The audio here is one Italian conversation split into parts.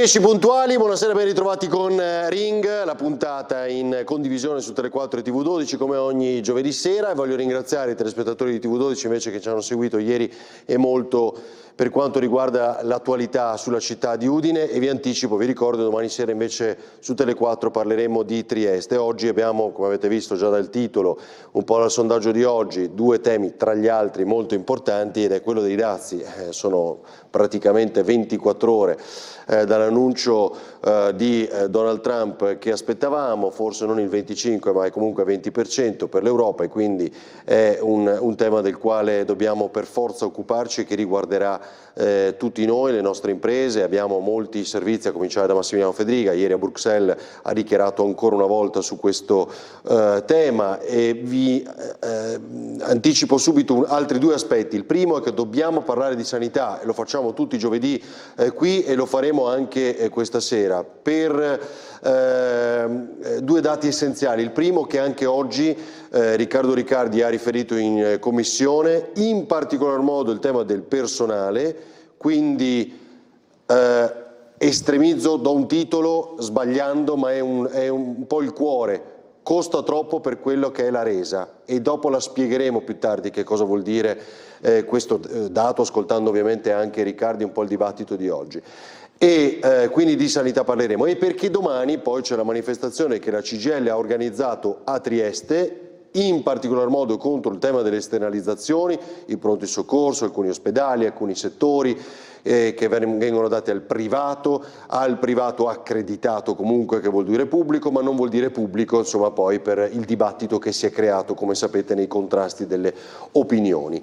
10 puntuali, buonasera, ben ritrovati con Ring, la puntata in condivisione su Tele4 e TV12 come ogni giovedì sera, e voglio ringraziare i telespettatori di TV12 invece che ci hanno seguito ieri e molto per quanto riguarda l'attualità sulla città di Udine, e vi anticipo, vi ricordo, domani sera invece su Tele4 parleremo di Trieste. Oggi abbiamo, come avete visto già dal titolo, un po' dal sondaggio di oggi, due temi tra gli altri molto importanti, ed è quello dei dazi. Sono praticamente 24 ore dall'annuncio di Donald Trump che aspettavamo, forse non il 25 ma è comunque 20% per l'Europa, e quindi è un tema del quale dobbiamo per forza occuparci e che riguarderà tutti noi, le nostre imprese. Abbiamo molti servizi, a cominciare da Massimiliano Fedriga, ieri a Bruxelles ha dichiarato ancora una volta su questo tema, e vi anticipo subito altri due aspetti. Il primo è che dobbiamo parlare di sanità, e lo facciamo tutti i giovedì qui, e lo faremo anche questa sera, per due dati essenziali. Il primo, che anche oggi Riccardo Riccardi ha riferito in commissione, in particolar modo il tema del personale, quindi estremizzo, do un titolo sbagliando, ma è un po' il cuore. Costa troppo per quello che è la resa, e dopo la spiegheremo più tardi che cosa vuol dire questo dato, ascoltando ovviamente anche Riccardi un po' il dibattito di oggi. E quindi di sanità parleremo, e perché domani poi c'è la manifestazione che la CGIL ha organizzato a Trieste, in particolar modo contro il tema delle esternalizzazioni, i pronti soccorso, alcuni ospedali, alcuni settori che vengono dati al privato accreditato comunque, che vuol dire pubblico, ma non vuol dire pubblico, insomma, poi per il dibattito che si è creato, come sapete, nei contrasti delle opinioni.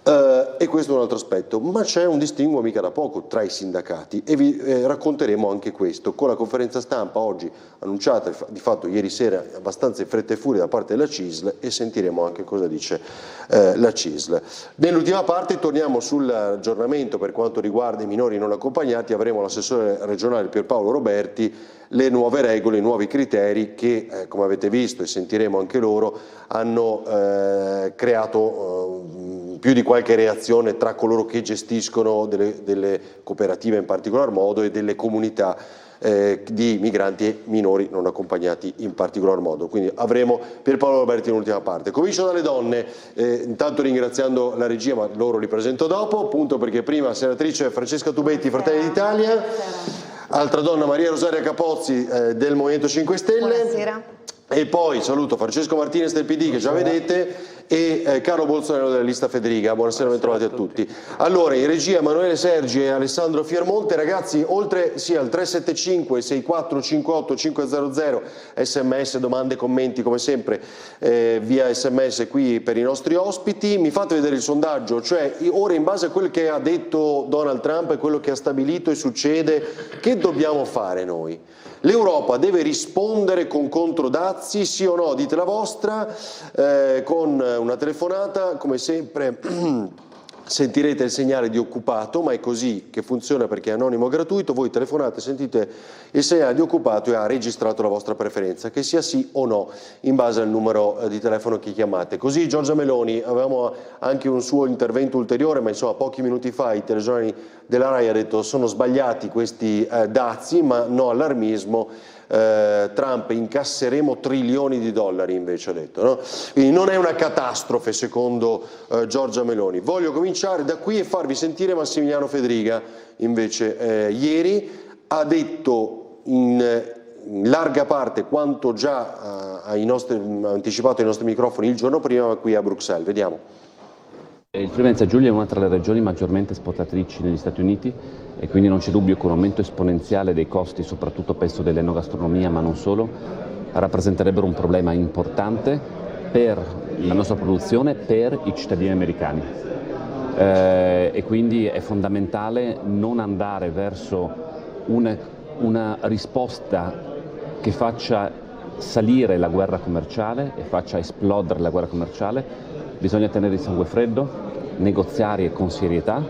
E questo è un altro aspetto, ma c'è un distinguo mica da poco tra i sindacati, e vi racconteremo anche questo con la conferenza stampa oggi annunciata di fatto ieri sera abbastanza in fretta e furia da parte della CISL, e sentiremo anche cosa dice la CISL. Nell'ultima parte torniamo sull'aggiornamento per quanto riguarda i minori non accompagnati. Avremo l'assessore regionale Pierpaolo Roberti, le nuove regole, i nuovi criteri che, come avete visto e sentiremo anche loro, hanno creato più di qualche reazione tra coloro che gestiscono delle cooperative in particolar modo e delle comunità di migranti e minori non accompagnati in particolar modo. Quindi avremo Pierpaolo Roberti in ultima parte. Comincio dalle donne, intanto ringraziando la regia, ma loro li presento dopo, appunto perché prima senatrice Francesca Tubetti, Fratelli d'Italia, altra donna Maria Rosaria Capozzi del Movimento 5 Stelle. Buonasera. E poi saluto Francesco Martinez del PD, che già vedete, e Carlo Bolsonaro della lista Federica. Buonasera, ben trovati a tutti. Allora, in regia Emanuele Sergi e Alessandro Fiermonte. Ragazzi, oltre sia al 375 6458 500, sms, domande, commenti come sempre via sms qui per i nostri ospiti. Mi fate vedere il sondaggio, cioè ora, in base a quello che ha detto Donald Trump e quello che ha stabilito e succede, che dobbiamo fare noi? L'Europa deve rispondere con controdazi, sì o no? Dite la vostra, con una telefonata, come sempre sentirete il segnale di occupato, ma è così che funziona perché è anonimo gratuito. Voi telefonate, sentite il segnale di occupato e ha registrato la vostra preferenza, che sia sì o no, in base al numero di telefono che chiamate. Così Giorgia Meloni, avevamo anche un suo intervento ulteriore, ma insomma pochi minuti fa i telegiornali della RAI ha detto sono sbagliati questi dazi, ma no allarmismo. Trump, incasseremo trilioni di dollari, invece ha detto, no? Quindi non è una catastrofe secondo Giorgia Meloni. Voglio cominciare da qui e farvi sentire Massimiliano Fedriga, invece ieri ha detto in larga parte quanto già ha anticipato ai nostri microfoni il giorno prima, ma qui a Bruxelles. Vediamo. Il Friuli Venezia Giulia è una tra le regioni maggiormente esportatrici negli Stati Uniti, e quindi non c'è dubbio che un aumento esponenziale dei costi, soprattutto penso dell'enogastronomia ma non solo, rappresenterebbero un problema importante per la nostra produzione, per i cittadini americani. E quindi è fondamentale non andare verso una risposta che faccia salire la guerra commerciale e faccia esplodere la guerra commerciale. Bisogna tenere il sangue freddo, negoziare con serietà,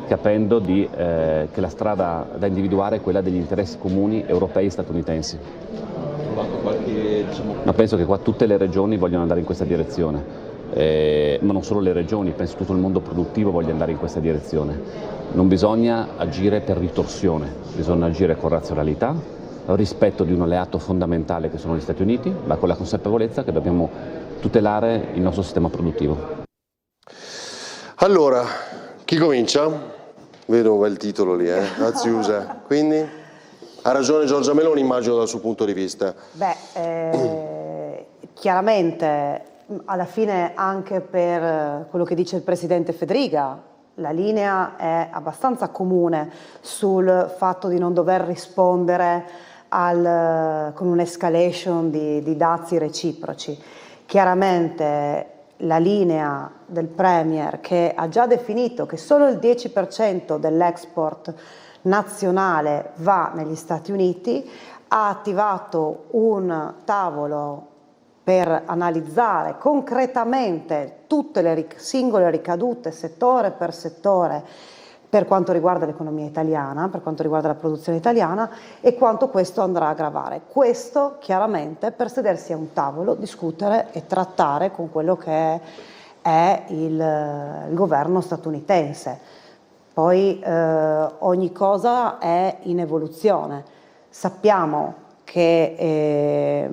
capendo che la strada da individuare è quella degli interessi comuni europei e statunitensi. Ma penso che qua tutte le regioni vogliono andare in questa direzione. ma non solo le regioni, penso tutto il mondo produttivo voglia andare in questa direzione. Non bisogna agire per ritorsione, bisogna agire con razionalità, rispetto di un alleato fondamentale che sono gli Stati Uniti, ma con la consapevolezza che dobbiamo tutelare il nostro sistema produttivo. Allora, chi comincia? Vedo un bel titolo lì, Aziusa. Quindi ha ragione Giorgia Meloni, immagino, dal suo punto di vista. Chiaramente, alla fine, anche per quello che dice il Presidente Fedriga, la linea è abbastanza comune sul fatto di non dover rispondere con un'escalation di dazi reciproci. Chiaramente la linea del Premier, che ha già definito che solo il 10% dell'export nazionale va negli Stati Uniti, ha attivato un tavolo per analizzare concretamente tutte le singole ricadute settore per settore per quanto riguarda l'economia italiana, per quanto riguarda la produzione italiana e quanto questo andrà a gravare. Questo chiaramente per sedersi a un tavolo, discutere e trattare con quello che è il governo statunitense. Poi ogni cosa è in evoluzione. Sappiamo che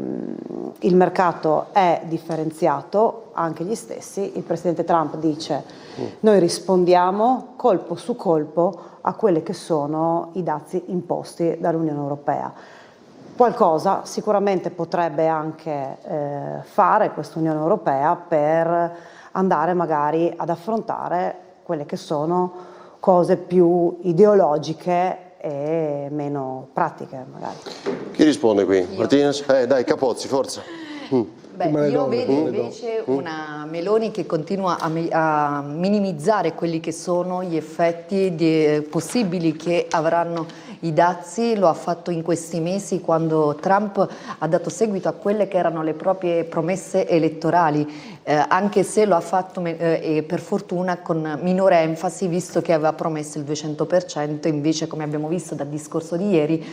il mercato è differenziato, anche gli stessi. Il Presidente Trump dice noi rispondiamo colpo su colpo a quelli che sono i dazi imposti dall'Unione Europea. Qualcosa sicuramente potrebbe anche fare questa Unione Europea per andare magari ad affrontare quelle che sono cose più ideologiche e meno pratiche magari. Chi risponde qui? Martinez? Dai, Capozzi, forza. Beh, io vedo invece una Meloni che continua a minimizzare quelli che sono gli effetti possibili che avranno i dazi. Lo ha fatto in questi mesi quando Trump ha dato seguito a quelle che erano le proprie promesse elettorali, anche se lo ha fatto per fortuna con minore enfasi, visto che aveva promesso il 200%, invece come abbiamo visto dal discorso di ieri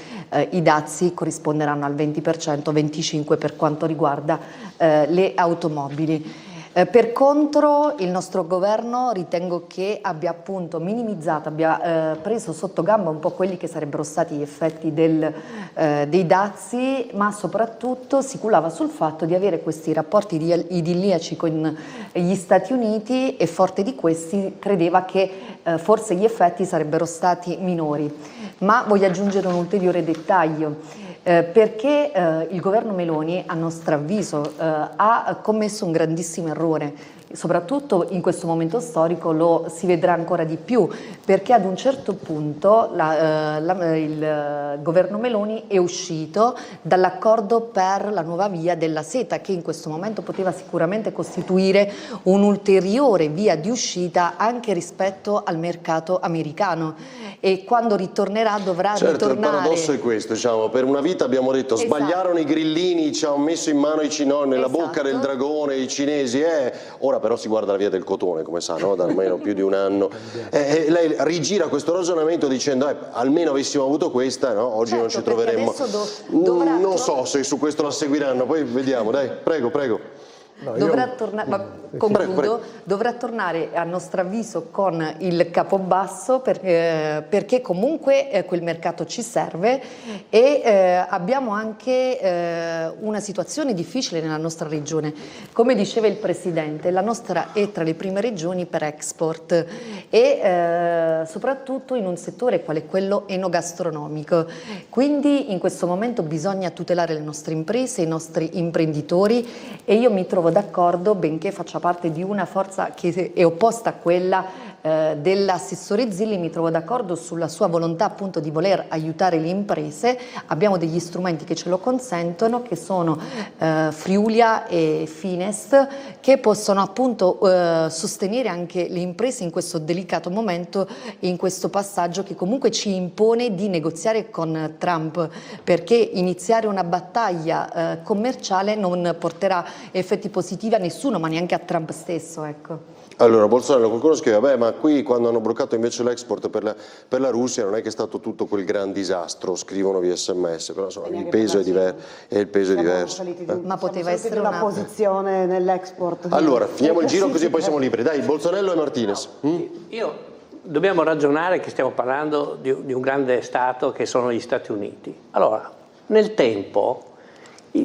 i dazi corrisponderanno al 20%, 25% per quanto riguarda le automobili. Per contro il nostro governo ritengo che abbia appunto minimizzato, abbia preso sotto gamba un po' quelli che sarebbero stati gli effetti dei dazi, ma soprattutto si culava sul fatto di avere questi rapporti idilliaci con gli Stati Uniti e forte di questi credeva che forse gli effetti sarebbero stati minori. Ma voglio aggiungere un ulteriore dettaglio. Perché il governo Meloni, a nostro avviso, ha commesso un grandissimo errore, soprattutto in questo momento storico lo si vedrà ancora di più, perché ad un certo punto il governo Meloni è uscito dall'accordo per la nuova via della seta, che in questo momento poteva sicuramente costituire un'ulteriore via di uscita anche rispetto al mercato americano, e quando ritornerà dovrà ritornare. Il paradosso è questo, diciamo, per una vita abbiamo detto sbagliarono i grillini, ci hanno messo in mano nella bocca del dragone i cinesi, ora però si guarda la via del cotone, come sa, no? Da almeno più di un anno. Lei rigira questo ragionamento dicendo almeno avessimo avuto questa, no? Oggi non ci troveremmo. Non so se su questo la seguiranno, poi vediamo, dai, prego. No, dovrà tornare a nostro avviso con il capobasso perché comunque quel mercato ci serve e abbiamo anche una situazione difficile nella nostra regione. Come diceva il Presidente, la nostra è tra le prime regioni per export e soprattutto in un settore quale quello enogastronomico. Quindi in questo momento bisogna tutelare le nostre imprese, i nostri imprenditori, e io mi trovo d'accordo, benché faccia parte di una forza che è opposta a quella dell'assessore Zilli, mi trovo d'accordo sulla sua volontà appunto di voler aiutare le imprese. Abbiamo degli strumenti che ce lo consentono, che sono Friulia e Finest, che possono appunto sostenere anche le imprese in questo delicato momento, in questo passaggio che comunque ci impone di negoziare con Trump, perché iniziare una battaglia commerciale non porterà effetti positivi a nessuno, ma neanche a Trump stesso, ecco. Allora, Bolsonaro, qualcuno scrive, beh, ma qui quando hanno bloccato invece l'export per la Russia non è che è stato tutto quel gran disastro, scrivono via SMS, però insomma, il peso è diverso. Ma poteva essere una posizione nell'export. Allora, finiamo il giro così poi siamo liberi. Dai, Bolsonaro e Martinez. Dobbiamo ragionare che stiamo parlando di un grande Stato che sono gli Stati Uniti. Allora, nel tempo,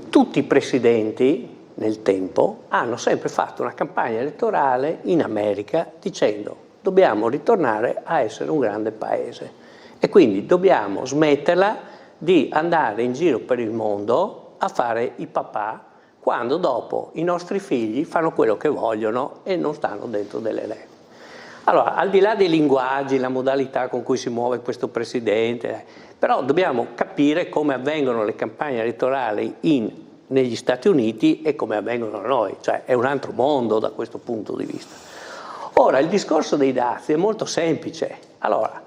tutti i presidenti nel tempo hanno sempre fatto una campagna elettorale in America dicendo dobbiamo ritornare a essere un grande paese e quindi dobbiamo smetterla di andare in giro per il mondo a fare i papà quando dopo i nostri figli fanno quello che vogliono e non stanno dentro delle regole. Allora, al di là dei linguaggi, la modalità con cui si muove questo presidente, però dobbiamo capire come avvengono le campagne elettorali negli Stati Uniti e come avvengono da noi, cioè è un altro mondo da questo punto di vista. Ora, il discorso dei dazi è molto semplice. Allora,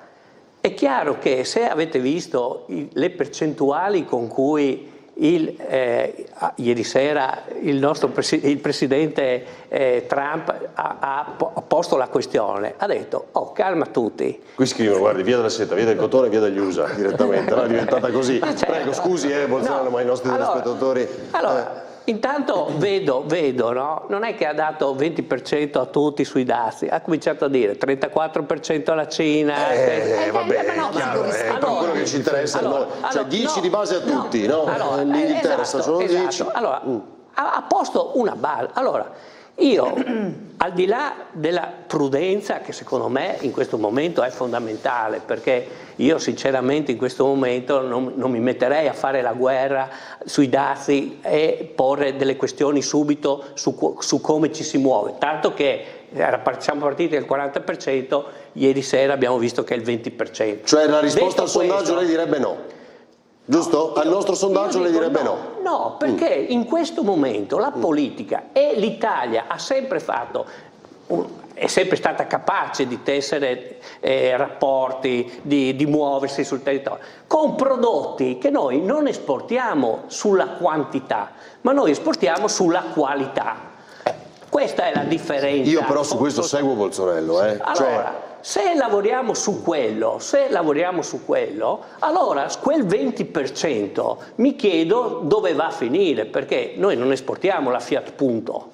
è chiaro che se avete visto le percentuali con cui ieri sera il presidente Trump ha posto la questione, ha detto calma tutti. Qui scrivono, guardi, via dalla seta, via del cotone, via dagli USA direttamente, no? È diventata così. Certo. Prego, scusi Bolsonaro, no, ma i nostri telespettatori... Intanto vedo, no? Non è che ha dato 20% a tutti sui dazi, ha cominciato a dire 34% alla Cina. Vabbè, è chiaro, però quello che ci interessa cioè 10 di base a tutti, no? Gli interessa solo 10. Allora, ha posto una base. Allora, io, al di là della prudenza, che secondo me in questo momento è fondamentale, perché io sinceramente in questo momento non mi metterei a fare la guerra sui dazi e porre delle questioni subito su come ci si muove, tanto che siamo partiti dal 40%, ieri sera abbiamo visto che è il 20%. Cioè la risposta al sondaggio lei direbbe no? Giusto? Al nostro sondaggio lei direbbe no? No, perché in questo momento la politica e l'Italia ha sempre fatto, è sempre stata capace di tessere rapporti, di muoversi sul territorio, con prodotti che noi non esportiamo sulla quantità, ma noi esportiamo sulla qualità. Questa è la differenza. Io però su questo seguo Bolsonaro. Allora, se lavoriamo su quello, allora quel 20% mi chiedo dove va a finire, perché noi non esportiamo la Fiat Punto,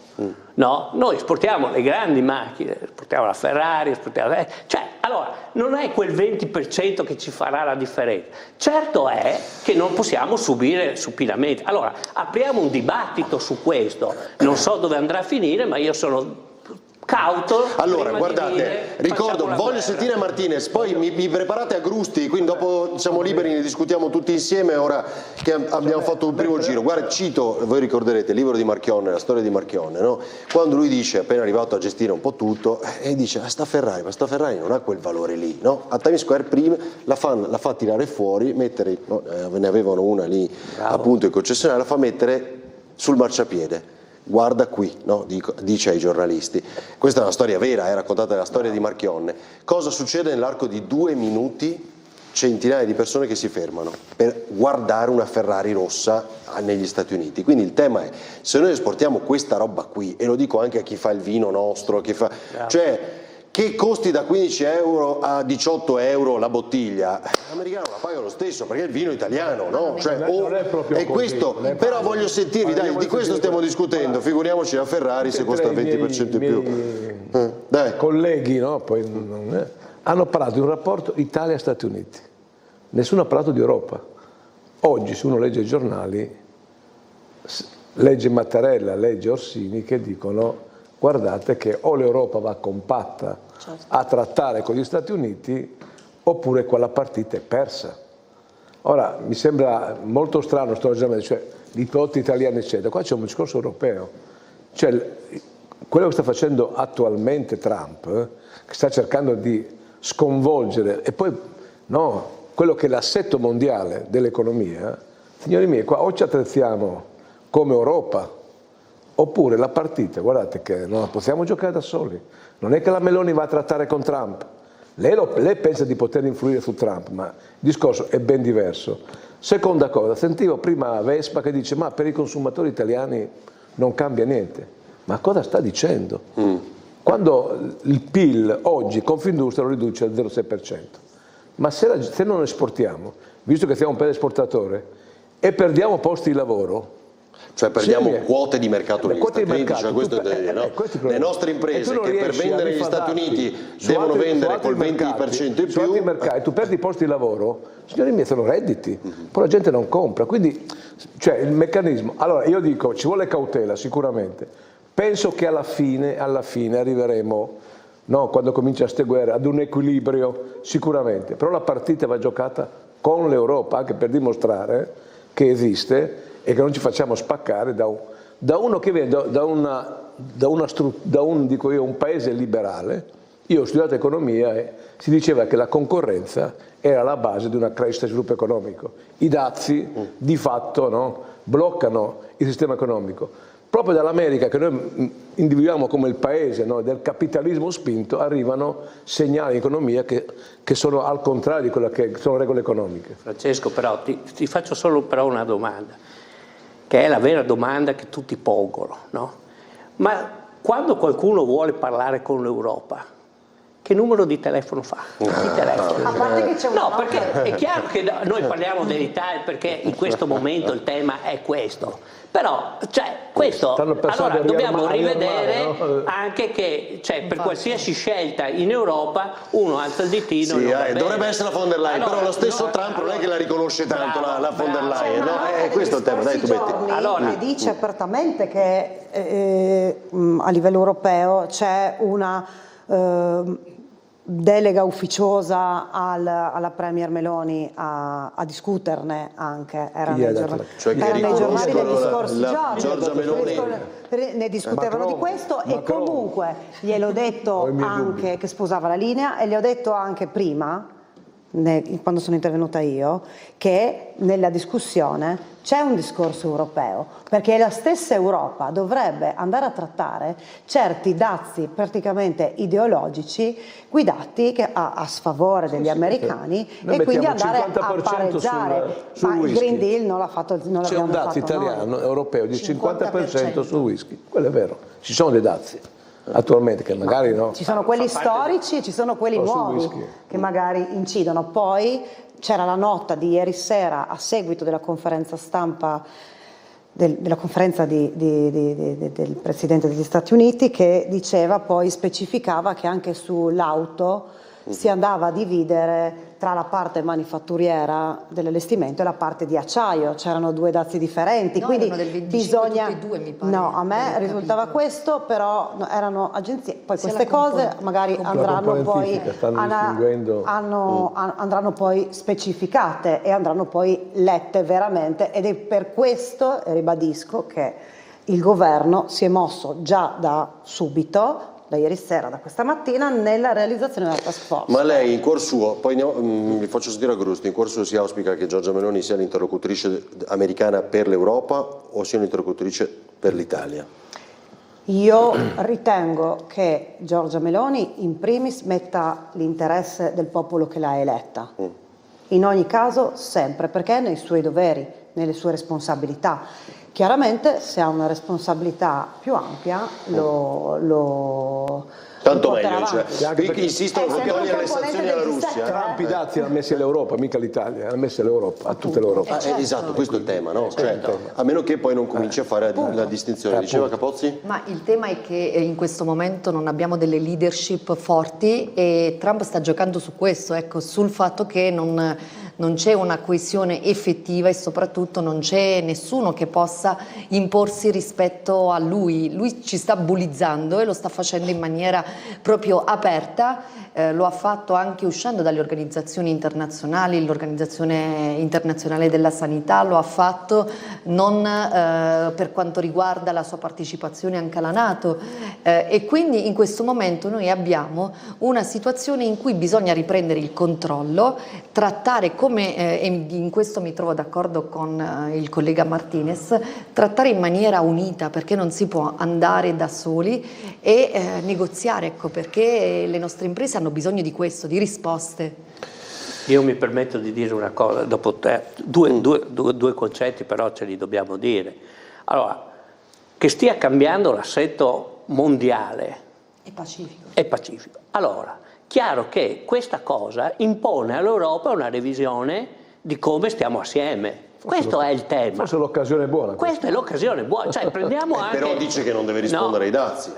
no? Noi esportiamo le grandi macchine, esportiamo la Ferrari, allora non è quel 20% che ci farà la differenza. Certo è che non possiamo subire supinamenti. Allora, apriamo un dibattito su questo, non so dove andrà a finire, ma io sono cauto. Allora, guardate, ricordo, voglio sentire Martinez, poi mi preparate a Grusti, quindi dopo siamo liberi, ne discutiamo tutti insieme, ora che abbiamo fatto un primo giro. Guarda, cito, voi ricorderete il libro di Marchionne, la storia di Marchionne, no? Quando lui dice, appena arrivato a gestire un po' tutto, e dice, ma sta Ferrari non ha quel valore lì, no? A Times Square prima la fa tirare fuori, mettere, no, ne avevano una lì, appunto, il concessionario, la fa mettere sul marciapiede. Guarda qui, no? Dice ai giornalisti. Questa è una storia vera, raccontata la storia di Marchionne. Cosa succede nell'arco di 2 minuti? Centinaia di persone che si fermano per guardare una Ferrari rossa negli Stati Uniti. Quindi il tema è, se noi esportiamo questa roba qui, e lo dico anche a chi fa il vino nostro, cioè che costi da 15 euro a 18 euro la bottiglia, l'americano la paga lo stesso perché è il vino italiano, no? Cioè, non è proprio è questo, però voglio sentirvi, dai, di questo stiamo discutendo, figuriamoci la Ferrari se costa il 20% in più. Dai. Colleghi, no? Hanno parlato di un rapporto Italia-Stati Uniti, nessuno ha parlato di Europa. Oggi se uno legge i giornali, legge Mattarella, legge Orsini che dicono guardate che o l'Europa va compatta a trattare con gli Stati Uniti oppure quella partita è persa. Ora mi sembra molto strano sto ragionamento, cioè i prodotti italiani eccetera, qua c'è un discorso europeo, cioè quello che sta facendo attualmente Trump, che sta cercando di sconvolgere e poi no, quello che è l'assetto mondiale dell'economia, signori miei, qua o ci attrezziamo come Europa oppure la partita, guardate che non la possiamo giocare da soli. Non è che la Meloni va a trattare con Trump. Lei pensa di poter influire su Trump, ma il discorso è ben diverso. Seconda cosa, sentivo prima Vespa che dice ma per i consumatori italiani non cambia niente. Ma cosa sta dicendo? Quando il PIL oggi Confindustria lo riduce al 0,6%, ma se non esportiamo, visto che siamo un paese esportatore, e perdiamo posti di lavoro, cioè perdiamo quote di mercato negli Stati Uniti, cioè questo no? Le nostre imprese che per vendere negli Stati Uniti devono vendere col 20% in più. Su altri mercati, tu perdi posti di lavoro, signori miei, sono redditi, poi la gente non compra, quindi cioè, il meccanismo. Allora io dico, ci vuole cautela sicuramente, penso che alla fine arriveremo, no, quando comincia queste guerre, ad un equilibrio sicuramente, però la partita va giocata con l'Europa, anche per dimostrare che esiste e che non ci facciamo spaccare da uno che viene da un paese liberale. Io ho studiato economia e si diceva che la concorrenza era la base di una crescita e sviluppo economico. I dazi di fatto, no, bloccano il sistema economico. Proprio dall'America, che noi individuiamo come il paese, no, del capitalismo spinto, arrivano segnali di economia che sono al contrario di quelle che sono regole economiche. Francesco, però ti faccio solo però una domanda, che è la vera domanda che tutti pongono, no? Ma quando qualcuno vuole parlare con l'Europa, che numero di telefono fa? A parte che c'è no, perché è chiaro che noi parliamo dell'Italia perché in questo momento il tema è questo, però cioè, questo allora dobbiamo rivedere anche che per qualsiasi scelta in Europa uno alza il ditino. Sì, dovrebbe essere la von der Leyen, però lo stesso Trump non è che la riconosce tanto la von der Leyen, no? Questo è il tema, dai tu metti. Allora, dice apertamente che a livello europeo c'è una delega ufficiosa alla Premier Meloni a discuterne anche, era nei giornali degli scorsi giorni, Giorgia Meloni ne discutevano di questo e comunque gliel'ho detto anche che sposava la linea e gli ho detto anche prima, quando sono intervenuta io, che nella discussione c'è un discorso europeo, perché la stessa Europa dovrebbe andare a trattare certi dazi praticamente ideologici guidati a sfavore degli americani e quindi andare a pareggiare. Ma il Green Deal non l'ha fatto, non c'è un dato italiano, europeo di 50% sul whisky, quello è vero, ci sono dei dazi attualmente che magari no. Ci sono quelli storici e ci sono quelli nuovi che magari incidono. Poi c'era la nota di ieri sera a seguito della conferenza stampa del Presidente degli Stati Uniti che diceva, poi specificava che anche sull'auto si andava a dividere tra la parte manifatturiera dell'allestimento e la parte di acciaio, c'erano due dazi differenti, no, quindi del 25 bisogna tutti e due, mi pare, no, a me risultava questo, però erano agenzie, poi queste cose magari andranno poi specificate e andranno poi lette veramente, ed è per questo, ribadisco, che il governo si è mosso già da subito, da ieri sera, da questa mattina, nella realizzazione della task force. Ma lei in cuor suo, poi vi faccio sentire a Grusti, in cuor suo si auspica che Giorgia Meloni sia l'interlocutrice americana per l'Europa o sia un'interlocutrice per l'Italia? Io ritengo che Giorgia Meloni in primis metta l'interesse del popolo che l'ha eletta, in ogni caso sempre, perché è nei suoi doveri, nelle sue responsabilità. Chiaramente se ha una responsabilità più ampia tanto meglio, cioè, insistono per togliere le sanzioni alla Russia. Trump i dazi l'ha messi all'Europa, mica l'Italia, l'ha messi all'Europa, a tutta l'Europa. Esatto, questo è il tema, no? Cioè, a meno che poi non cominci a fare la distinzione. Diceva Capozzi? Ma il tema è che in questo momento non abbiamo delle leadership forti e Trump sta giocando su questo, ecco, sul fatto che non c'è una coesione effettiva e soprattutto non c'è nessuno che possa imporsi rispetto a lui. Lui ci sta bullizzando e lo sta facendo in maniera proprio aperta, lo ha fatto anche uscendo dalle organizzazioni internazionali, l'Organizzazione Internazionale della Sanità, lo ha fatto non per quanto riguarda la sua partecipazione anche alla NATO e quindi in questo momento noi abbiamo una situazione in cui bisogna riprendere il controllo, trattare come, e in questo mi trovo d'accordo con il collega Martinez, trattare in maniera unita, perché non si può andare da soli e negoziare, ecco, perché le nostre imprese hanno bisogno di questo, di risposte. Io mi permetto di dire una cosa, dopo due concetti però ce li dobbiamo dire. Allora, che stia cambiando l'assetto mondiale È pacifico. Allora, chiaro che questa cosa impone all'Europa una revisione di come stiamo assieme. Questo è il tema. Forse l'occasione è buona. Questa è l'occasione buona. Cioè, prendiamo anche... Però dice che non deve rispondere ai dazi.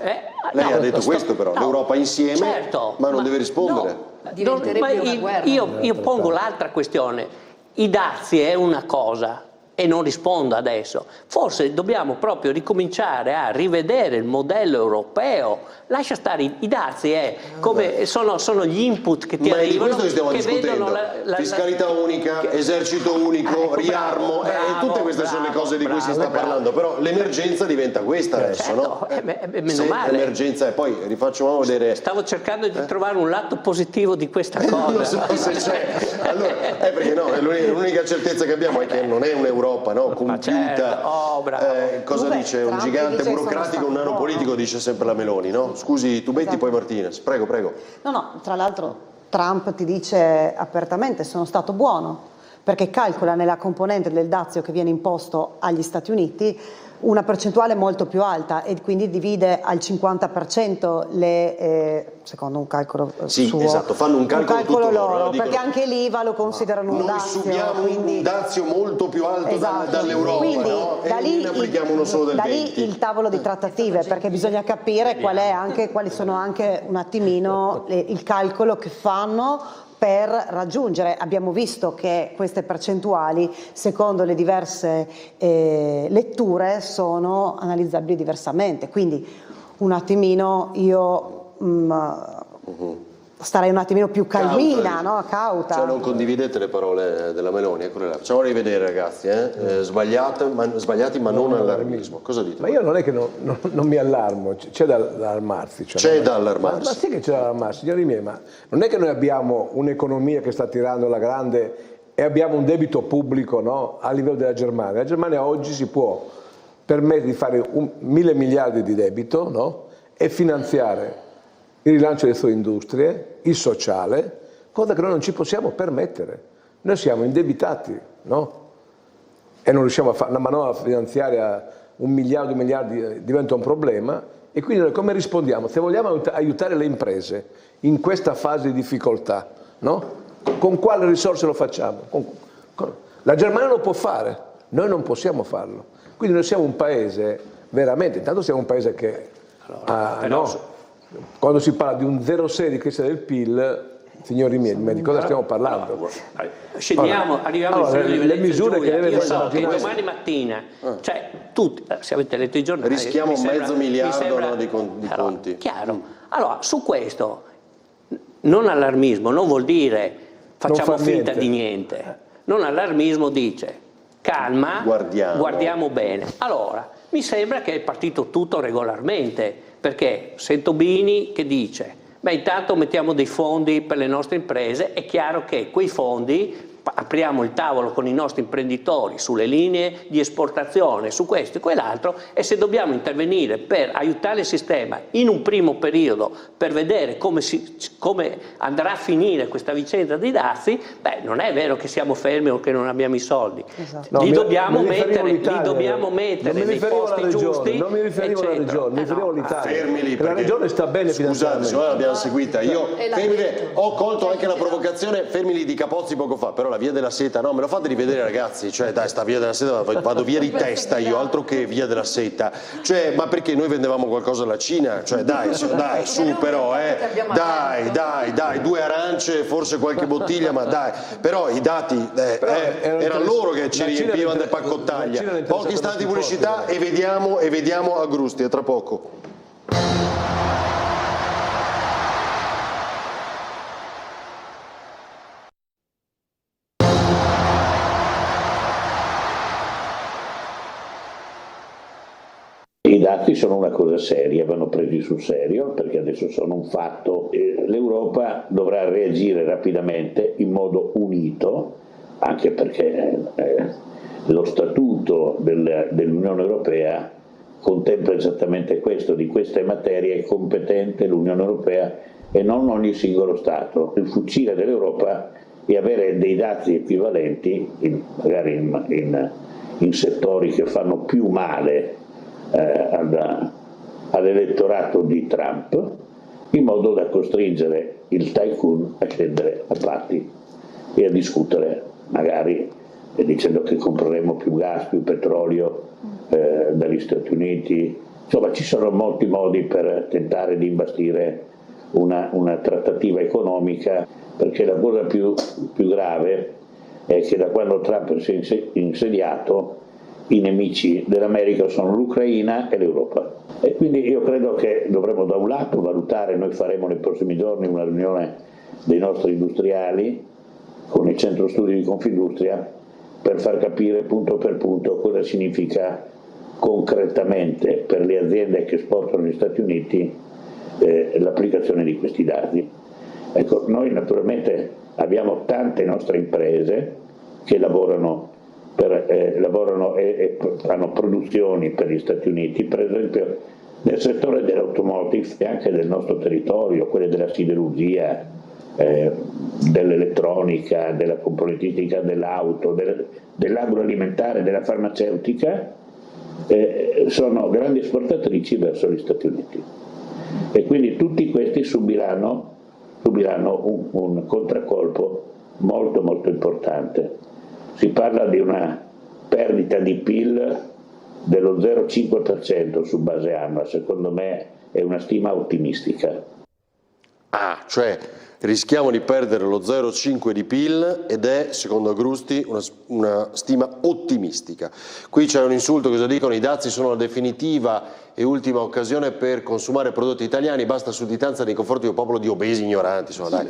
Lei ha detto questo però, l'Europa insieme, certo, ma non deve rispondere. Diventerebbe una guerra. Io pongo l'altra questione. I dazi è una cosa e non rispondo adesso. Forse dobbiamo proprio ricominciare a rivedere il modello europeo. Lascia stare i dazi, come sono gli input che ti arrivano. Ma di questo stiamo che discutendo. Fiscalità unica, esercito unico, riarmo, tutte queste sono le cose di cui si sta parlando. Però l'emergenza diventa questa adesso, no? Meno male. L'emergenza è poi, rifacciamo vedere... Stavo cercando di trovare un lato positivo di questa cosa. Non so se c'è. Allora, perché no, l'unica certezza che abbiamo è che non è un'Europa, no, compiuta. Cosa dice? Un gigante burocratico, un nano politico, dice sempre la Meloni, no? Scusi, Tubetti, poi Martinez. Prego, prego. No, tra l'altro Trump ti dice apertamente sono stato buono, perché calcola nella componente del dazio che viene imposto agli Stati Uniti una percentuale molto più alta e quindi divide al 50% secondo un calcolo suo. Esatto, fanno un calcolo loro, perché anche l'IVA lo considerano un dazio. Noi subiamo un dazio molto più alto dall'Europa, quindi, no? Da lì, ne applichiamo uno solo del 20. lì il tavolo di trattative, perché bisogna capire quali sono anche un attimino il calcolo che fanno per raggiungere. Abbiamo visto che queste percentuali, secondo le diverse letture, sono analizzabili diversamente, quindi un attimino io starei un attimino più calmina, cauta. Cioè non condividete le parole della Meloni, eccole là. Facciamo rivedere, ragazzi, sbagliati ma non allarmismo. Cosa dite? Ma io non è che non mi allarmo, c'è da allarmarsi. C'è da allarmarsi. Ma sì che c'è da allarmarsi, signori miei, ma non è che noi abbiamo un'economia che sta tirando alla grande e abbiamo un debito pubblico, no, a livello della Germania. La Germania oggi si può permettere di fare 1.000 miliardi di debito, no, e finanziare il rilancio delle sue industrie, il sociale, cosa che noi non ci possiamo permettere. Noi siamo indebitati, no? E non riusciamo a fare una manovra finanziaria, 1 miliardo, 2 miliardi diventa un problema, e quindi noi come rispondiamo? Se vogliamo aiutare le imprese in questa fase di difficoltà, no? Con quale risorse lo facciamo? La Germania lo può fare, noi non possiamo farlo. Quindi noi siamo un paese, veramente, intanto siamo un paese che quando si parla di un 0,6 di crescita del PIL, signori miei, ma di cosa stiamo parlando? Arriviamo le misure che deve io so che domani mattina, cioè tutti, se avete letto i giornali, rischiamo mezzo miliardo di conti. Chiaro. Allora, su questo, non allarmismo non vuol dire facciamo finta di niente. Non allarmismo dice calma, guardiamo bene. Allora, mi sembra che è partito tutto regolarmente, perché sento Bini che dice intanto mettiamo dei fondi per le nostre imprese, è chiaro che quei fondi apriamo il tavolo con i nostri imprenditori sulle linee di esportazione, su questo e quell'altro, e se dobbiamo intervenire per aiutare il sistema in un primo periodo per vedere come andrà a finire questa vicenda dei dazi, non è vero che siamo fermi o che non abbiamo i soldi. Esatto. Li dobbiamo mettere nei posti giusti. Non mi riferivo alla regione, mi riferivo all'Italia. Fermi lì, la regione sta bene finanziariamente. Scusate, l'abbiamo seguita. Io ho colto anche la provocazione, fermi lì di Capozzi poco fa, però la via della seta, no, me lo fate rivedere, ragazzi, cioè dai, sta via della seta vado via di testa io, altro che via della seta, cioè ma perché noi vendevamo qualcosa alla Cina, cioè dai su però, dai, 2 arance, forse qualche bottiglia, ma dai, però i dati erano loro che ci riempivano di paccottaglia. Pochi istanti di pubblicità e vediamo Agrusti, a tra poco. I dati sono una cosa seria, vanno presi sul serio perché adesso sono un fatto. L'Europa dovrà reagire rapidamente in modo unito, anche perché lo statuto dell'Unione Europea contempla esattamente questo, di queste materie è competente l'Unione Europea e non ogni singolo Stato. Il fucile dell'Europa è avere dei dati equivalenti, magari in settori che fanno più male all'elettorato di Trump, in modo da costringere il tycoon a scendere a patti e a discutere, magari dicendo che compreremo più gas, più petrolio dagli Stati Uniti. Insomma, ci sono molti modi per tentare di imbastire una trattativa economica, perché la cosa più grave è che da quando Trump si è insediato i nemici dell'America sono l'Ucraina e l'Europa. E quindi io credo che dovremmo da un lato valutare, noi faremo nei prossimi giorni una riunione dei nostri industriali con il centro studi di Confindustria per far capire punto per punto cosa significa concretamente per le aziende che esportano negli Stati Uniti l'applicazione di questi dati. Ecco, noi naturalmente abbiamo tante nostre imprese che lavorano e fanno produzioni per gli Stati Uniti, per esempio nel settore dell'automotive e anche del nostro territorio, quelle della siderurgia, dell'elettronica, della componentistica dell'auto, dell'agroalimentare, della farmaceutica, sono grandi esportatrici verso gli Stati Uniti. E quindi tutti questi subiranno un contraccolpo molto molto importante. Si parla di una perdita di PIL dello 0,5% su base annua, secondo me è una stima ottimistica. Ah, cioè rischiamo di perdere lo 0,5 di PIL ed è, secondo Agrusti, una stima ottimistica. Qui c'è un insulto, cosa dicono? I dazi sono la definitiva e ultima occasione per consumare prodotti italiani, basta sudditanza nei confronti di un popolo di obesi ignoranti. Insomma, dai,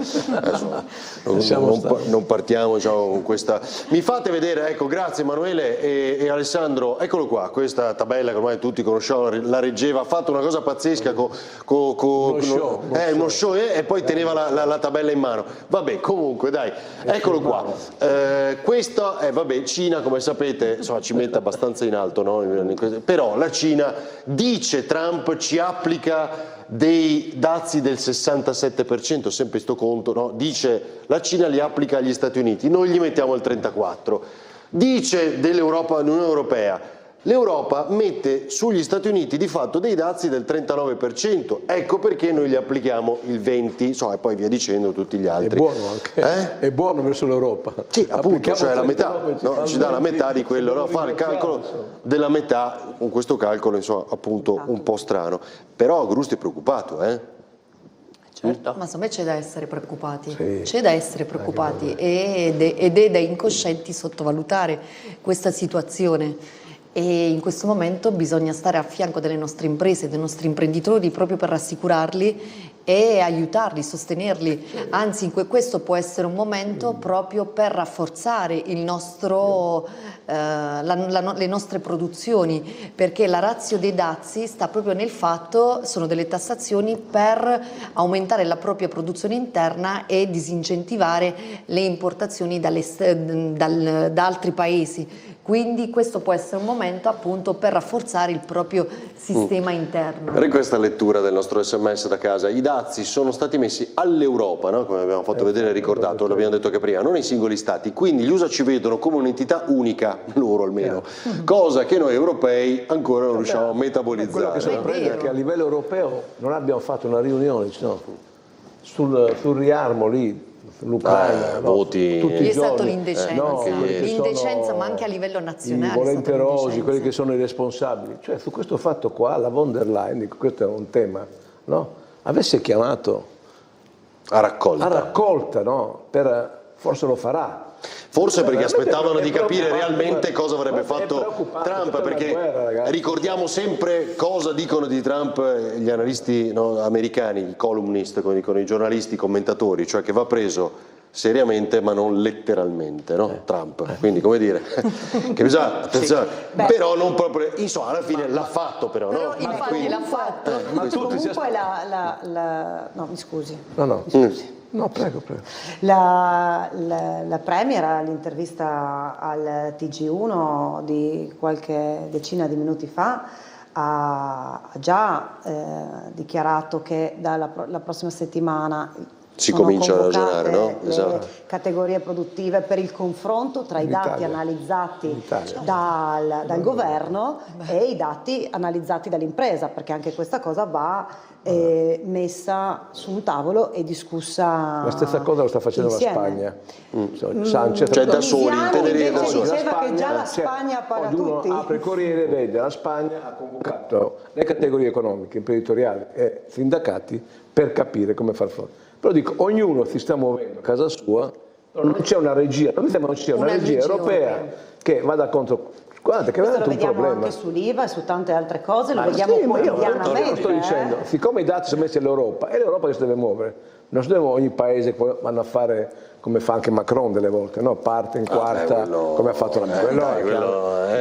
non partiamo, diciamo, con questa. Mi fate vedere, ecco, grazie Emanuele e Alessandro, eccolo qua, questa tabella che ormai tutti conosciamo, la reggeva, ha fatto una cosa pazzesca uno show e poi teneva la tabella in mano. Vabbè, comunque dai, eccolo qua. Questo è, vabbè, Cina, come sapete, insomma, ci mette abbastanza in alto, no? Però la Cina, dice Trump, ci applica dei dazi del 67%, sempre sto conto, no? Dice la Cina li applica agli Stati Uniti, noi gli mettiamo il 34%. Dice dell'Europa, l'Unione Europea, l'Europa mette sugli Stati Uniti di fatto dei dazi del 39%, ecco perché noi gli applichiamo il 20%, insomma, e poi via dicendo tutti gli altri. È buono anche, è buono verso l'Europa. Sì, appunto, cioè la metà, no? Ci dà la metà di quello, no? Fare il calcolo della metà, con questo calcolo, insomma, appunto un po' strano. Però Agrusti è preoccupato, Certo. Ma secondo me c'è da essere preoccupati, Sì. C'è da essere preoccupati ed è da incoscienti sottovalutare questa situazione. E in questo momento bisogna stare a fianco delle nostre imprese, dei nostri imprenditori, proprio per rassicurarli e aiutarli, sostenerli. Anzi, questo può essere un momento proprio per rafforzare il nostro, le nostre produzioni, perché la ratio dei dazi sta proprio nel fatto, sono delle tassazioni per aumentare la propria produzione interna e disincentivare le importazioni da altri paesi. Quindi questo può essere un momento appunto per rafforzare il proprio sistema interno. Per questa lettura del nostro SMS da casa, i dazi sono stati messi all'Europa, no? Come abbiamo fatto vedere e ricordato, l'abbiamo detto anche prima, non ai singoli stati, quindi gli USA ci vedono come un'entità unica, loro almeno, cosa che noi europei ancora non riusciamo a metabolizzare. Quello che sorprende è che a livello europeo non abbiamo fatto una riunione, no? sul riarmo lì, l'Ucraina, voti. Tutti Lì i è stato giorni, l'indecenza, ma anche a livello nazionale. I volenterosi, quelli che sono i responsabili. Cioè, su questo fatto qua, la von der Leyen, dico, questo è un tema, no? Avesse chiamato a raccolta, no? Forse lo farà. Forse perché aspettavano di capire realmente cosa avrebbe fatto Trump, perché ricordiamo sempre cosa dicono di Trump gli analisti, no, americani, i columnist, come dicono i giornalisti, i commentatori, cioè che va preso seriamente ma non letteralmente, no? Trump, quindi come dire che bisogna, attenzione, però non proprio, insomma, alla fine l'ha fatto però, no? Infatti quindi, l'ha fatto. Ma comunque no, mi scusi. No, prego. La Premier all'intervista al TG1 di qualche decina di minuti fa ha già dichiarato che la prossima settimana si comincia a ragionare, no? Le categorie produttive per il confronto tra i dati analizzati dal governo e i dati analizzati dall'impresa, perché anche questa cosa va messa su un tavolo e discussa. La stessa cosa lo sta facendo insieme. la Spagna. Sanchez, cioè da soli, invece da soli. diceva che già la Spagna paga uno tutti. apre il Corriere e vede la Spagna ha convocato le categorie economiche, imprenditoriali e sindacati per capire come far fronte. Però dico, ognuno si sta muovendo a casa sua, però non c'è una regia, non mi sembra non c'è una regia europea che vada contro. Guardate che è Questo un lo vediamo problema. anche sull'IVA e su tante altre cose, lo vediamo quotidianamente. Io sto dicendo, siccome i dati sono messi all'Europa, è l'Europa che si deve muovere, non si deve ogni paese che vanno a fare come fa anche Macron delle volte, no? Parte in quarta, come ha fatto la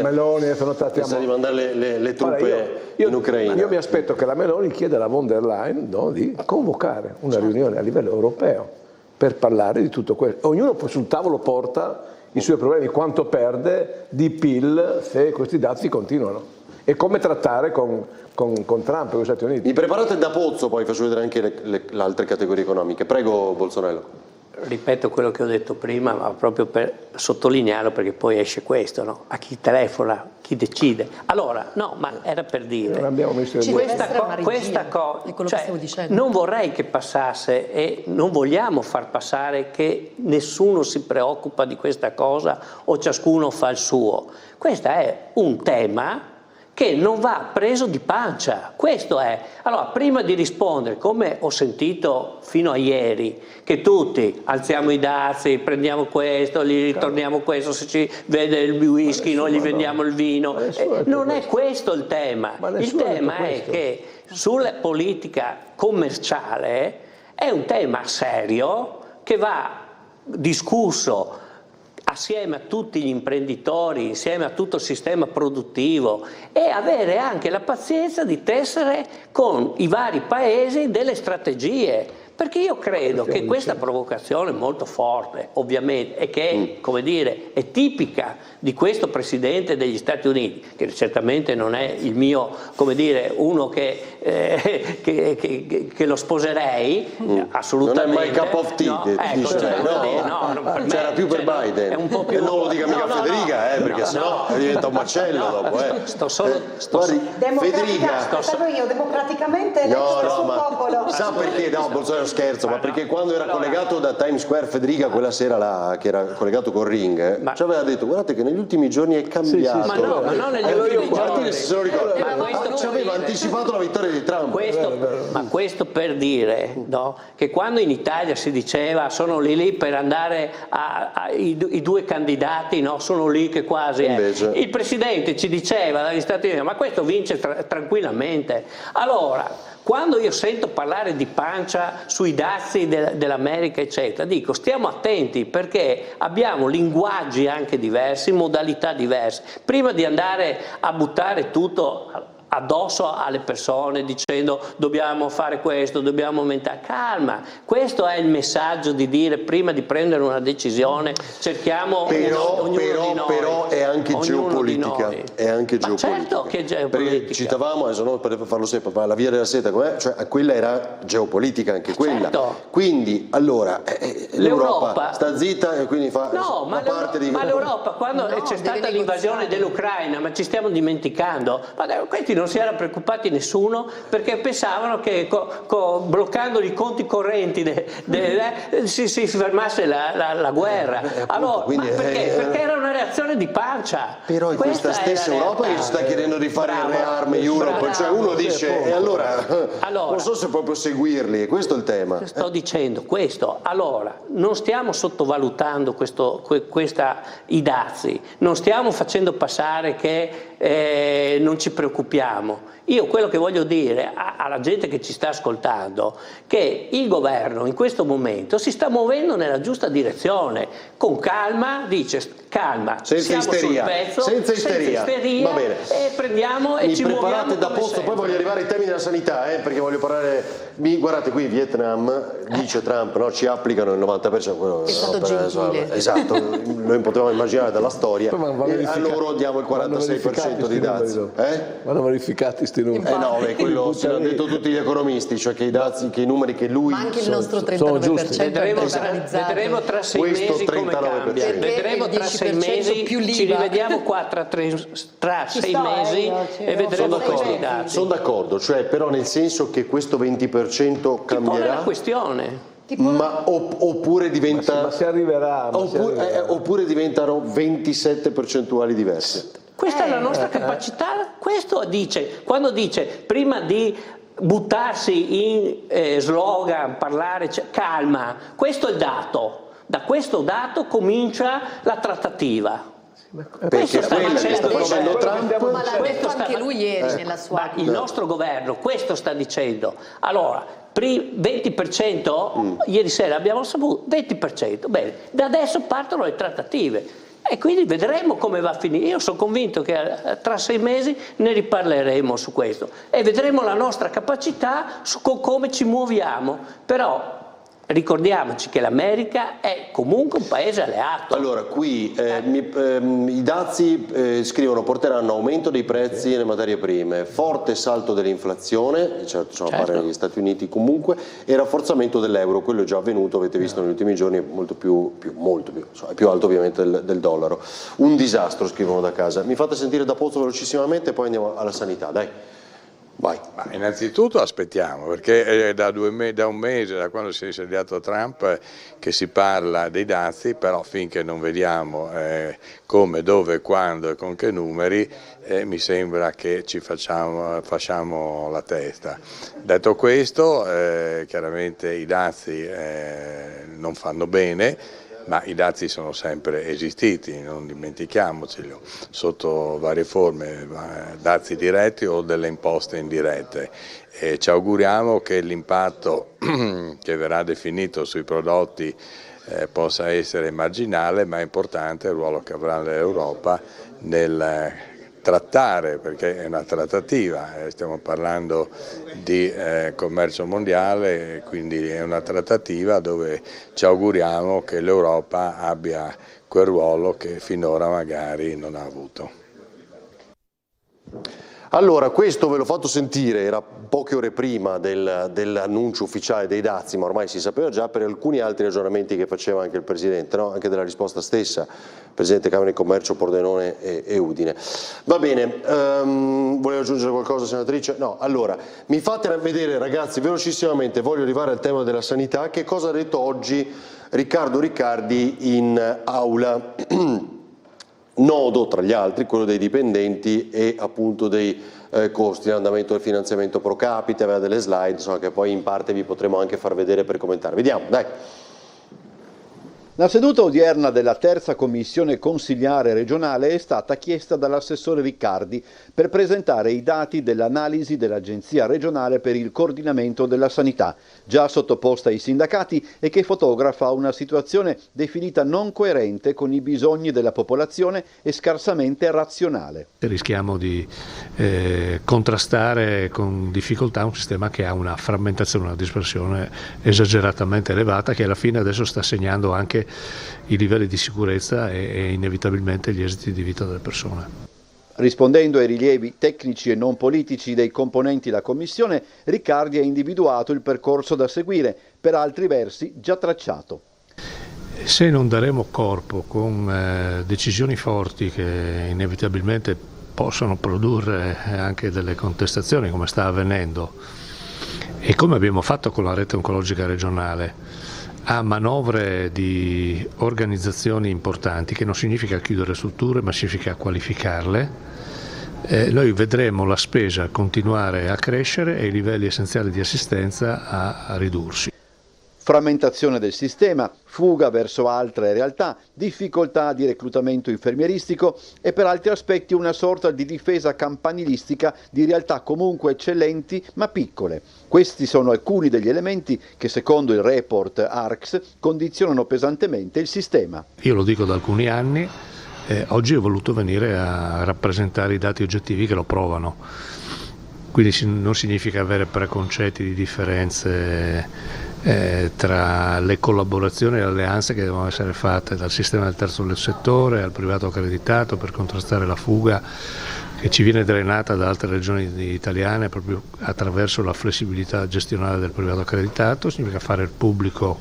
Meloni, adesso non trattiamo. Pensa di mandare le truppe in Ucraina. Io mi aspetto che la Meloni chieda alla von der Leyen di convocare una riunione a livello europeo per parlare di tutto questo. Ognuno poi sul tavolo porta i suoi problemi, quanto perde di PIL se questi dazi continuano e come trattare con Trump e con gli Stati Uniti. Mi preparate da pozzo, poi faccio vedere anche le altre categorie economiche. Prego Bolsonaro. Ripeto quello che ho detto prima, ma proprio per sottolinearlo, perché poi esce questo, no? A chi telefona, chi decide. Allora, no, ma era per dire, non abbiamo messo questa cosa, non vorrei che passasse e non vogliamo far passare che nessuno si preoccupa di questa cosa o ciascuno fa il suo. Questo è un tema che non va preso di pancia, questo è. Allora, prima di rispondere, come ho sentito fino a ieri, che tutti alziamo i dazi, prendiamo questo, gli ritorniamo questo, se ci vede il whisky noi gli vendiamo il vino, non è questo il tema. Il tema è che sulla politica commerciale è un tema serio che va discusso assieme a tutti gli imprenditori, insieme a tutto il sistema produttivo e avere anche la pazienza di tessere con i vari paesi delle strategie. Perché io credo che questa provocazione molto forte, ovviamente, e che, come dire, è tipica di questo Presidente degli Stati Uniti, che certamente non è il mio, come dire, uno che lo sposerei, assolutamente. Non è mai cup of tea, c'era più per Biden. È un po' più... E non lo dica mica Federica, perché sennò diventa un macello dopo. Federica, democraticamente lei stesso popolo. Sa perché? No, Bolsonaro scherzo, ma perché quando era collegato da Times Square Federica quella sera là, che era collegato con Ring, ci aveva detto guardate che negli ultimi giorni è cambiato. Ma non negli ultimi giorni. Se lo ricordo. Ci aveva anticipato la vittoria di Trump. Ma questo per dire, no, che quando in Italia si diceva sono lì per andare i due candidati, no, sono lì che quasi il Presidente ci diceva dagli Stati Uniti ma questo vince tranquillamente. Allora, quando io sento parlare di pancia sui dazi dell'America, eccetera, dico stiamo attenti perché abbiamo linguaggi anche diversi, modalità diverse. Prima di andare a buttare tutto addosso alle persone dicendo dobbiamo fare questo, dobbiamo aumentare, calma, questo è il messaggio di dire prima di prendere una decisione cerchiamo ognuno di noi. Però è anche geopolitica, è anche geopolitica. Certo che è geopolitica. Perché citavamo, adesso non per farlo sempre, ma la via della seta, cioè quella era geopolitica anche quella. Certo. Quindi allora l'Europa sta zitta e quindi fa ma l'Europa quando c'è stata l'invasione dell'Ucraina, ma ci stiamo dimenticando, questi non si era preoccupati nessuno perché pensavano che bloccando i conti correnti si fermasse la guerra. Allora, perché era una reazione di pancia. Però è questa stessa Europa che ci sta chiedendo di fare il Rearm Europe, cioè uno dice e allora non so se proprio seguirli, e questo è il tema. Sto dicendo questo, allora non stiamo sottovalutando i dazi, non stiamo facendo passare che non ci preoccupiamo. Io quello che voglio dire alla gente che ci sta ascoltando che il governo in questo momento si sta muovendo nella giusta direzione, con calma dice calma, senza siamo isteria, sul pezzo, senza isteria. Va bene. E prendiamo e ci muoviamo. Mi preparate da posto, poi voglio arrivare ai temi della sanità, perché voglio parlare. Guardate qui, Vietnam, dice Trump, no, ci applicano il 90%. Quello, è stato gentile. Esatto, noi potevamo immaginare dalla storia. E a loro diamo il 46% di dazi. Vanno verificati sti numeri. No, quello ce l'hanno detto tutti gli economisti, cioè che i dazi, che i numeri che lui... Ma anche il nostro 39% vedremo tra 6 mesi come cambia. Vedremo tra 6 mesi, ci rivediamo qua tra 6 mesi e vedremo questi dati. Sono d'accordo, cioè però nel senso che questo 20% cambierà. La questione. Oppure diventa... Ma si arriverà. Oppure diventano 27 percentuali diverse. Questa è la nostra capacità. Questo dice, quando dice prima di buttarsi in slogan, parlare, calma, questo è il dato. Da questo dato comincia la trattativa. Perché quello che sta facendo Trump, ma l'ha detto anche lui ieri nella sua... il nostro governo questo sta dicendo. Allora, 20%, ieri sera abbiamo saputo, 20%, bene, da adesso partono le trattative e quindi vedremo come va a finire. Io sono convinto che tra 6 mesi ne riparleremo su questo e vedremo la nostra capacità su come ci muoviamo, però ricordiamoci che l'America è comunque un paese alleato. Allora, qui i dazi scrivono porteranno aumento dei prezzi nelle materie prime, forte salto dell'inflazione, certo. Pare negli Stati Uniti comunque, e rafforzamento dell'euro, quello è già avvenuto, avete visto negli ultimi giorni, molto più è più alto ovviamente del dollaro. Un disastro, scrivono da casa. Mi fate sentire da Pozzo velocissimamente e poi andiamo alla sanità, dai. Vai. Ma innanzitutto aspettiamo, perché è da un mese, da quando si è insediato Trump, che si parla dei dazi, però finché non vediamo come, dove, quando e con che numeri, mi sembra che ci facciamo la testa. Detto questo, chiaramente i dazi non fanno bene, ma i dazi sono sempre esistiti, non dimentichiamocelo, sotto varie forme, dazi diretti o delle imposte indirette. E ci auguriamo che l'impatto che verrà definito sui prodotti possa essere marginale, ma è importante il ruolo che avrà l'Europa nel trattare, perché è una trattativa, stiamo parlando di commercio mondiale, quindi è una trattativa dove ci auguriamo che l'Europa abbia quel ruolo che finora magari non ha avuto. Allora, questo ve l'ho fatto sentire, era poche ore prima dell'annuncio ufficiale dei dazi, ma ormai si sapeva già per alcuni altri ragionamenti che faceva anche il Presidente, no? Anche della risposta stessa, Presidente Camera di Commercio Pordenone e Udine. Va bene, voleva aggiungere qualcosa, senatrice? No, allora, mi fate vedere, ragazzi, velocissimamente, voglio arrivare al tema della sanità, che cosa ha detto oggi Riccardo Riccardi in aula. Nodo, tra gli altri, quello dei dipendenti e appunto dei costi, l'andamento del finanziamento pro capite, aveva delle slide, insomma, che poi in parte vi potremo anche far vedere per commentare. Vediamo, dai. La seduta odierna della terza commissione consiliare regionale è stata chiesta dall'assessore Riccardi per presentare i dati dell'analisi dell'Agenzia regionale per il coordinamento della sanità, già sottoposta ai sindacati e che fotografa una situazione definita non coerente con i bisogni della popolazione e scarsamente razionale. Rischiamo di contrastare con difficoltà un sistema che ha una frammentazione, una dispersione esageratamente elevata, che alla fine adesso sta segnando anche i livelli di sicurezza e inevitabilmente gli esiti di vita delle persone. Rispondendo ai rilievi tecnici e non politici dei componenti della Commissione, Riccardi ha individuato il percorso da seguire, per altri versi già tracciato. Se non daremo corpo con decisioni forti che inevitabilmente possono produrre anche delle contestazioni, come sta avvenendo, e come abbiamo fatto con la rete oncologica regionale, a manovre di organizzazioni importanti, che non significa chiudere strutture ma significa qualificarle, noi vedremo la spesa continuare a crescere e i livelli essenziali di assistenza a ridursi. Frammentazione del sistema, fuga verso altre realtà, difficoltà di reclutamento infermieristico e per altri aspetti una sorta di difesa campanilistica di realtà comunque eccellenti ma piccole. Questi sono alcuni degli elementi che secondo il report ARCS condizionano pesantemente il sistema. Io lo dico da alcuni anni, oggi è voluto venire a rappresentare i dati oggettivi che lo provano. Quindi non significa avere preconcetti di differenze tra le collaborazioni e le alleanze che devono essere fatte dal sistema del terzo settore al privato accreditato per contrastare la fuga che ci viene drenata da altre regioni italiane proprio attraverso la flessibilità gestionale del privato accreditato. Significa fare il pubblico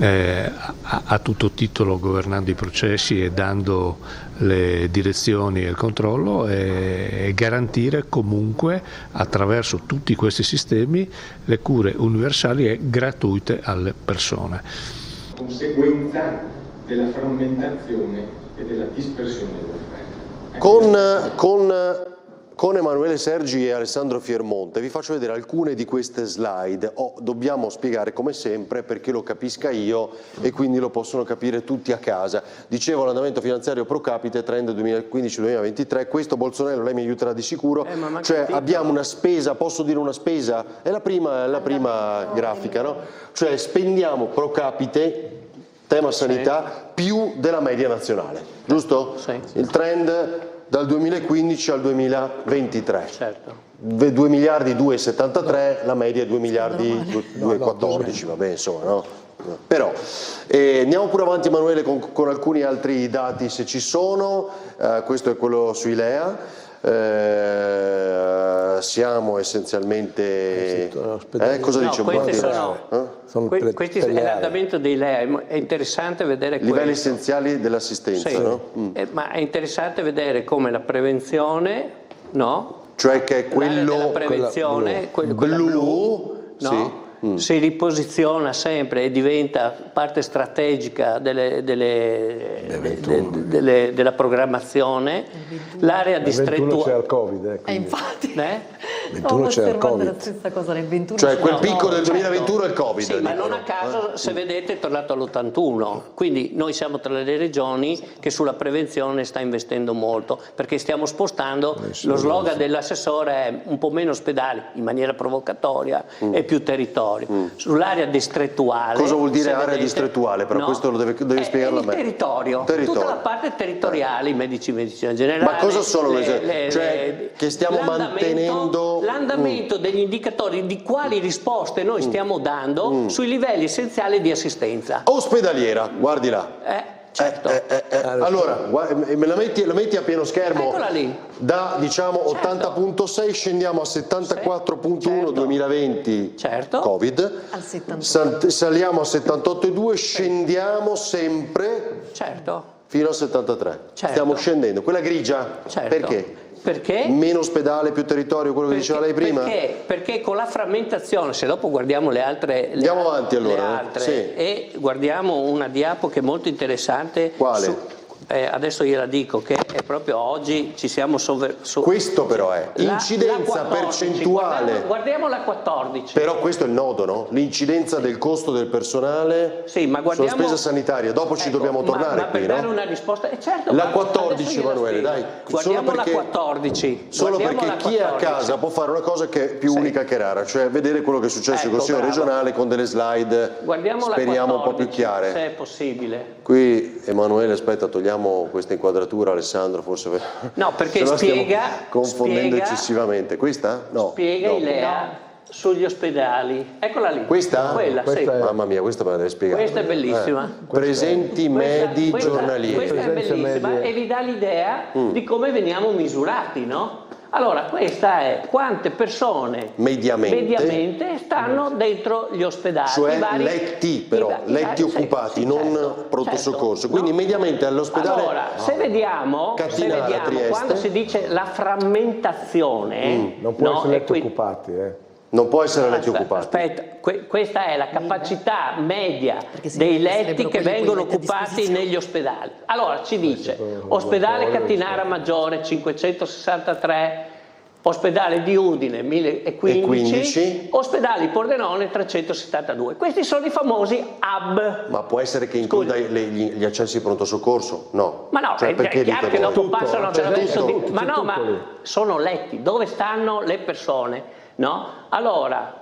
a tutto titolo, governando i processi e dando le direzioni e il controllo, e garantire comunque attraverso tutti questi sistemi le cure universali e gratuite alle persone. Conseguenza della frammentazione e della dispersione dell'offerta. Con Emanuele Sergi e Alessandro Fiermonte vi faccio vedere alcune di queste slide. Dobbiamo spiegare come sempre perché lo capisca io e quindi lo possono capire tutti a casa. Dicevo l'andamento finanziario pro capite, trend 2015-2023, questo Bolsonaro lei mi aiuterà di sicuro, cioè abbiamo una spesa, posso dire una spesa? È la prima grafica, no? Cioè spendiamo pro capite, tema sanità, più della media nazionale, giusto? Sì. Il trend dal 2015 al 2023. Certo. 2 miliardi 2,73, la media è 2 miliardi 2,14, vabbè insomma, no? Però andiamo pure avanti Emanuele con alcuni altri dati se ci sono. Questo è quello sui LEA. Siamo essenzialmente cosa dice un po'? Questo è l'andamento dei LEA, è interessante vedere livelli essenziali dell'assistenza, sì. No? Ma è interessante vedere come la prevenzione, no? Cioè che è quello della prevenzione, quella blu, no? Sì. Si riposiziona sempre e diventa parte strategica della programmazione. L'area distrettuale. C'è il Covid, ecco. Infatti. 21 c'è il Covid. La stessa cosa nel 21. Cioè quel picco del 2021 è il Covid. Sì, ma non a caso, se vedete, è tornato all'81. Quindi noi siamo tra le regioni che sulla prevenzione sta investendo molto, perché stiamo spostando, lo slogan dell'assessore è un po' meno ospedali, in maniera provocatoria, e più territorio. Sull'area distrettuale. Cosa vuol dire area distrettuale? Però questo lo devi spiegarlo a me. Territorio. Tutta la parte territoriale, i medici, medicina generale. Ma cosa sono cioè che stiamo mantenendo l'andamento degli indicatori di quali risposte noi stiamo dando sui livelli essenziali di assistenza ospedaliera, guardi là. Certo. Allora, me la metti a pieno schermo. Eccola lì. Da diciamo 80.6 scendiamo a 74.1 certo. 2020 certo. Covid. Al 78. Saliamo a 78.2, scendiamo sempre fino a 73. Certo. Stiamo scendendo. Quella grigia? Certo. Perché? Perché? Meno ospedale, più territorio, quello che diceva lei prima? Perché con la frammentazione, se dopo guardiamo le altre, andiamo avanti allora. Sì. E guardiamo una diapo che è molto interessante. Quale? Adesso gliela dico, che è proprio oggi ci siamo questo però è incidenza la 14, percentuale. Guardiamo la 14. Però questo è il nodo, no? L'incidenza del costo del personale sulla spesa sanitaria. Dopo ci dobbiamo tornare per qui, dare no? una risposta. Certo, la 14, Emanuele, dai. Guardiamo la 14. Solo perché chi è a casa può fare una cosa che è più unica che rara, cioè vedere quello che è successo in Consiglio regionale con delle slide, guardiamo speriamo la 14, un po' più chiare. Se è possibile. Qui Emanuele, aspetta, togliamo questa inquadratura, Alessandro, forse. No, perché spiega. Confondendo eccessivamente. Questa? No. Spiega i LEA sugli ospedali. Eccola lì. Questa? Quella, sì. Mamma mia, questa me la devi spiegare. Questa è bellissima. Presenti medi giornalieri. Questa è bellissima e vi dà l'idea di come veniamo misurati, no? Allora, questa è quante persone mediamente stanno dentro gli ospedali. Cioè letti però, letti occupati, non pronto soccorso. Quindi mediamente all'ospedale. Allora, se vediamo quando si dice la frammentazione. Non può essere letti occupati, Non può essere letti occupati. Aspetta, questa è la capacità media dei letti che vengono occupati negli ospedali. Allora ci dice ospedale Catinara Maggiore 563, ospedale di Udine 1015, ospedale Pordenone 372. Questi sono i famosi hub. Ma può essere che includa gli accessi pronto soccorso? No. Ma no, cioè, è chiaro che dopo passano attraverso tutto. ma no, ma sono letti dove stanno le persone, no? Allora,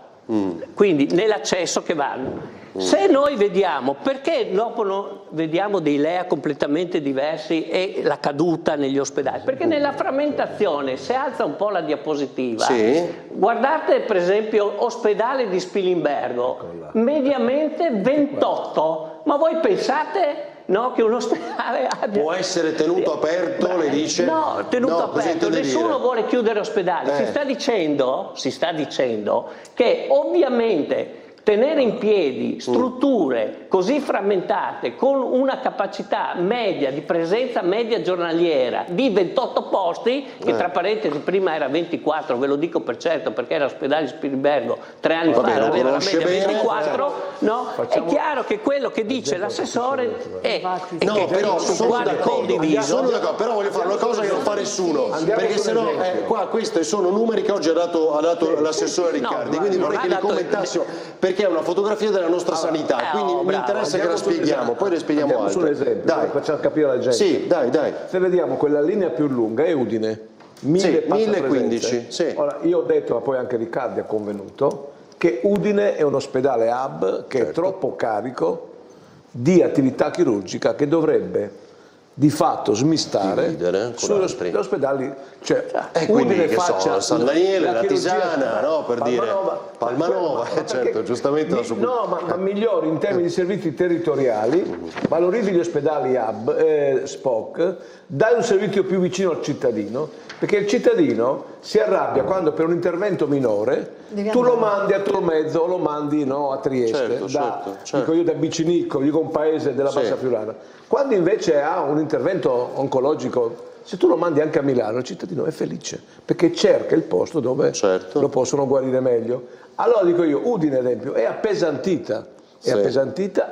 quindi nell'accesso che vanno. Se noi vediamo, perché dopo vediamo dei LEA completamente diversi e la caduta negli ospedali? Perché nella frammentazione, se alza un po' la diapositiva, guardate per esempio ospedale di Spilimbergo, mediamente 28, ma voi pensate che un ospedale può essere tenuto aperto, le dice? No, tenuto aperto, nessuno vuole chiudere ospedali, si sta dicendo che ovviamente tenere in piedi strutture così frammentate con una capacità media di presenza media giornaliera di 28 posti, che tra parentesi prima era 24, ve lo dico per certo perché era ospedale di Spilimbergo 3 anni fa, aveva la media 24, è chiaro che quello che dice l'assessore è no, però sono d'accordo, però voglio fare una cosa che non fa nessuno, perché sennò qua questi sono numeri che oggi ha dato l'assessore Riccardi, quindi vorrei che li commentassimo, perché è una fotografia della nostra sanità, quindi mi interessa che la spieghiamo, poi le spieghiamo altre. Un esempio, facciamo capire alla gente. Sì, dai. Se vediamo quella linea più lunga è Udine, 1015. Ora, io ho detto, ma poi anche Riccardi ha convenuto, che Udine è un ospedale hub che è troppo carico di attività chirurgica che dovrebbe di fatto smistare sugli ospedali, cioè Udine faccia San Daniele, la Tisana, per dire Palmanova, certo, giustamente la ma migliori in termini di servizi territoriali, valorizzi gli ospedali hub, SPOC, dai un servizio più vicino al cittadino, perché il cittadino si arrabbia quando per un intervento minore tu lo mandi a Tolmezzo o lo mandi a Trieste, dico io da Bicinicco, dico un paese della Bassa Friulana. Quando invece ha un intervento oncologico, se tu lo mandi anche a Milano, il cittadino è felice, perché cerca il posto dove lo possono guarire meglio. Allora dico io, Udine ad esempio è appesantita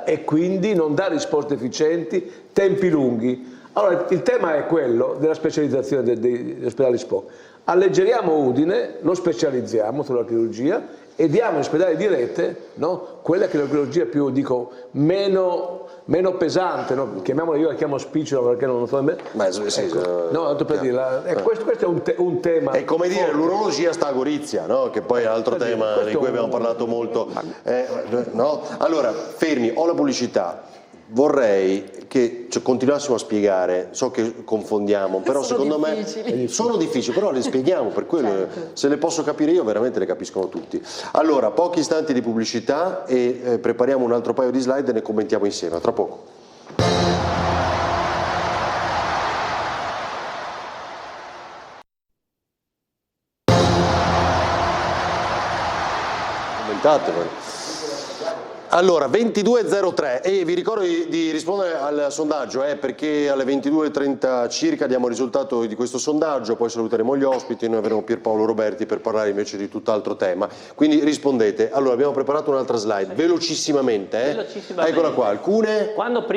e quindi non dà risposte efficienti, tempi lunghi. Allora il tema è quello della specializzazione degli ospedali SPOC. Alleggeriamo Udine, lo specializziamo sulla chirurgia e diamo agli ospedali di rete quella che è la chirurgia più, meno pesante, chiamiamola, io la chiamo spicciolo perché non so bene. Questo è un tema. È come dire, l'urologia sta a Gorizia, che poi è un altro tema di cui abbiamo parlato molto. Allora, fermi, ho la pubblicità. Vorrei che continuassimo a spiegare, so che confondiamo, però secondo me sono difficili, però le spieghiamo, per quello se le posso capire io veramente le capiscono tutti. Allora, pochi istanti di pubblicità e prepariamo un altro paio di slide e ne commentiamo insieme, a tra poco. Commentatevelo. Allora, 22.03 e vi ricordo di rispondere al sondaggio perché alle 22.30 circa diamo il risultato di questo sondaggio, poi saluteremo gli ospiti, noi avremo Pierpaolo Roberti per parlare invece di tutt'altro tema, quindi rispondete. Allora, abbiamo preparato un'altra slide, velocissimamente, eccola qua, alcune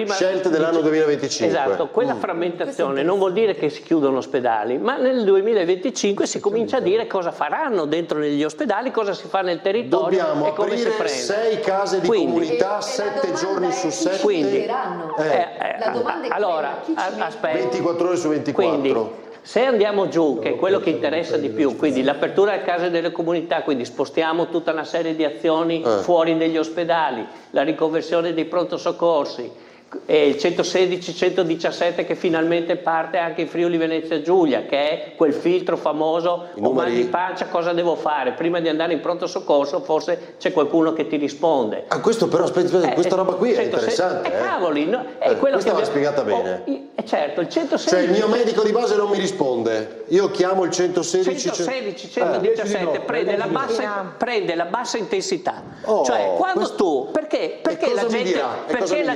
scelte dell'anno 2025. Esatto, quella frammentazione non vuol dire che si chiudono ospedali, ma nel 2025 si comincia a dire cosa faranno dentro negli ospedali, cosa si fa nel territorio e come si prende. Dobbiamo aprire 6 case di comunità 7 giorni su 7. Quindi, la domanda è allora, aspetta, 24 ore su 24. Quindi, se andiamo giù, che è quello che interessa di più, quindi l'apertura alle case delle comunità, quindi spostiamo tutta una serie di azioni fuori degli ospedali, la riconversione dei pronto soccorsi, e il 116-117 che finalmente parte anche in Friuli Venezia Giulia, che è quel filtro famoso, o mal di pancia, cosa devo fare? Prima di andare in pronto soccorso forse c'è qualcuno che ti risponde. Questo però, aspetta, questa roba qui è interessante. Cavoli, questa va spiegata bene. Certo, il 116... Cioè il mio medico di base non mi risponde, io chiamo il 116-117, prende la bassa intensità. Cioè quando perché la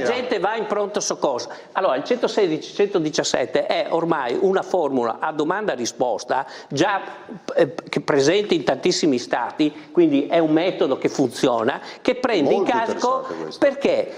gente va in pronto soccorso? Allora il 116-117 è ormai una formula a domanda-risposta già presente in tantissimi stati, quindi è un metodo che funziona, che prende in carico perché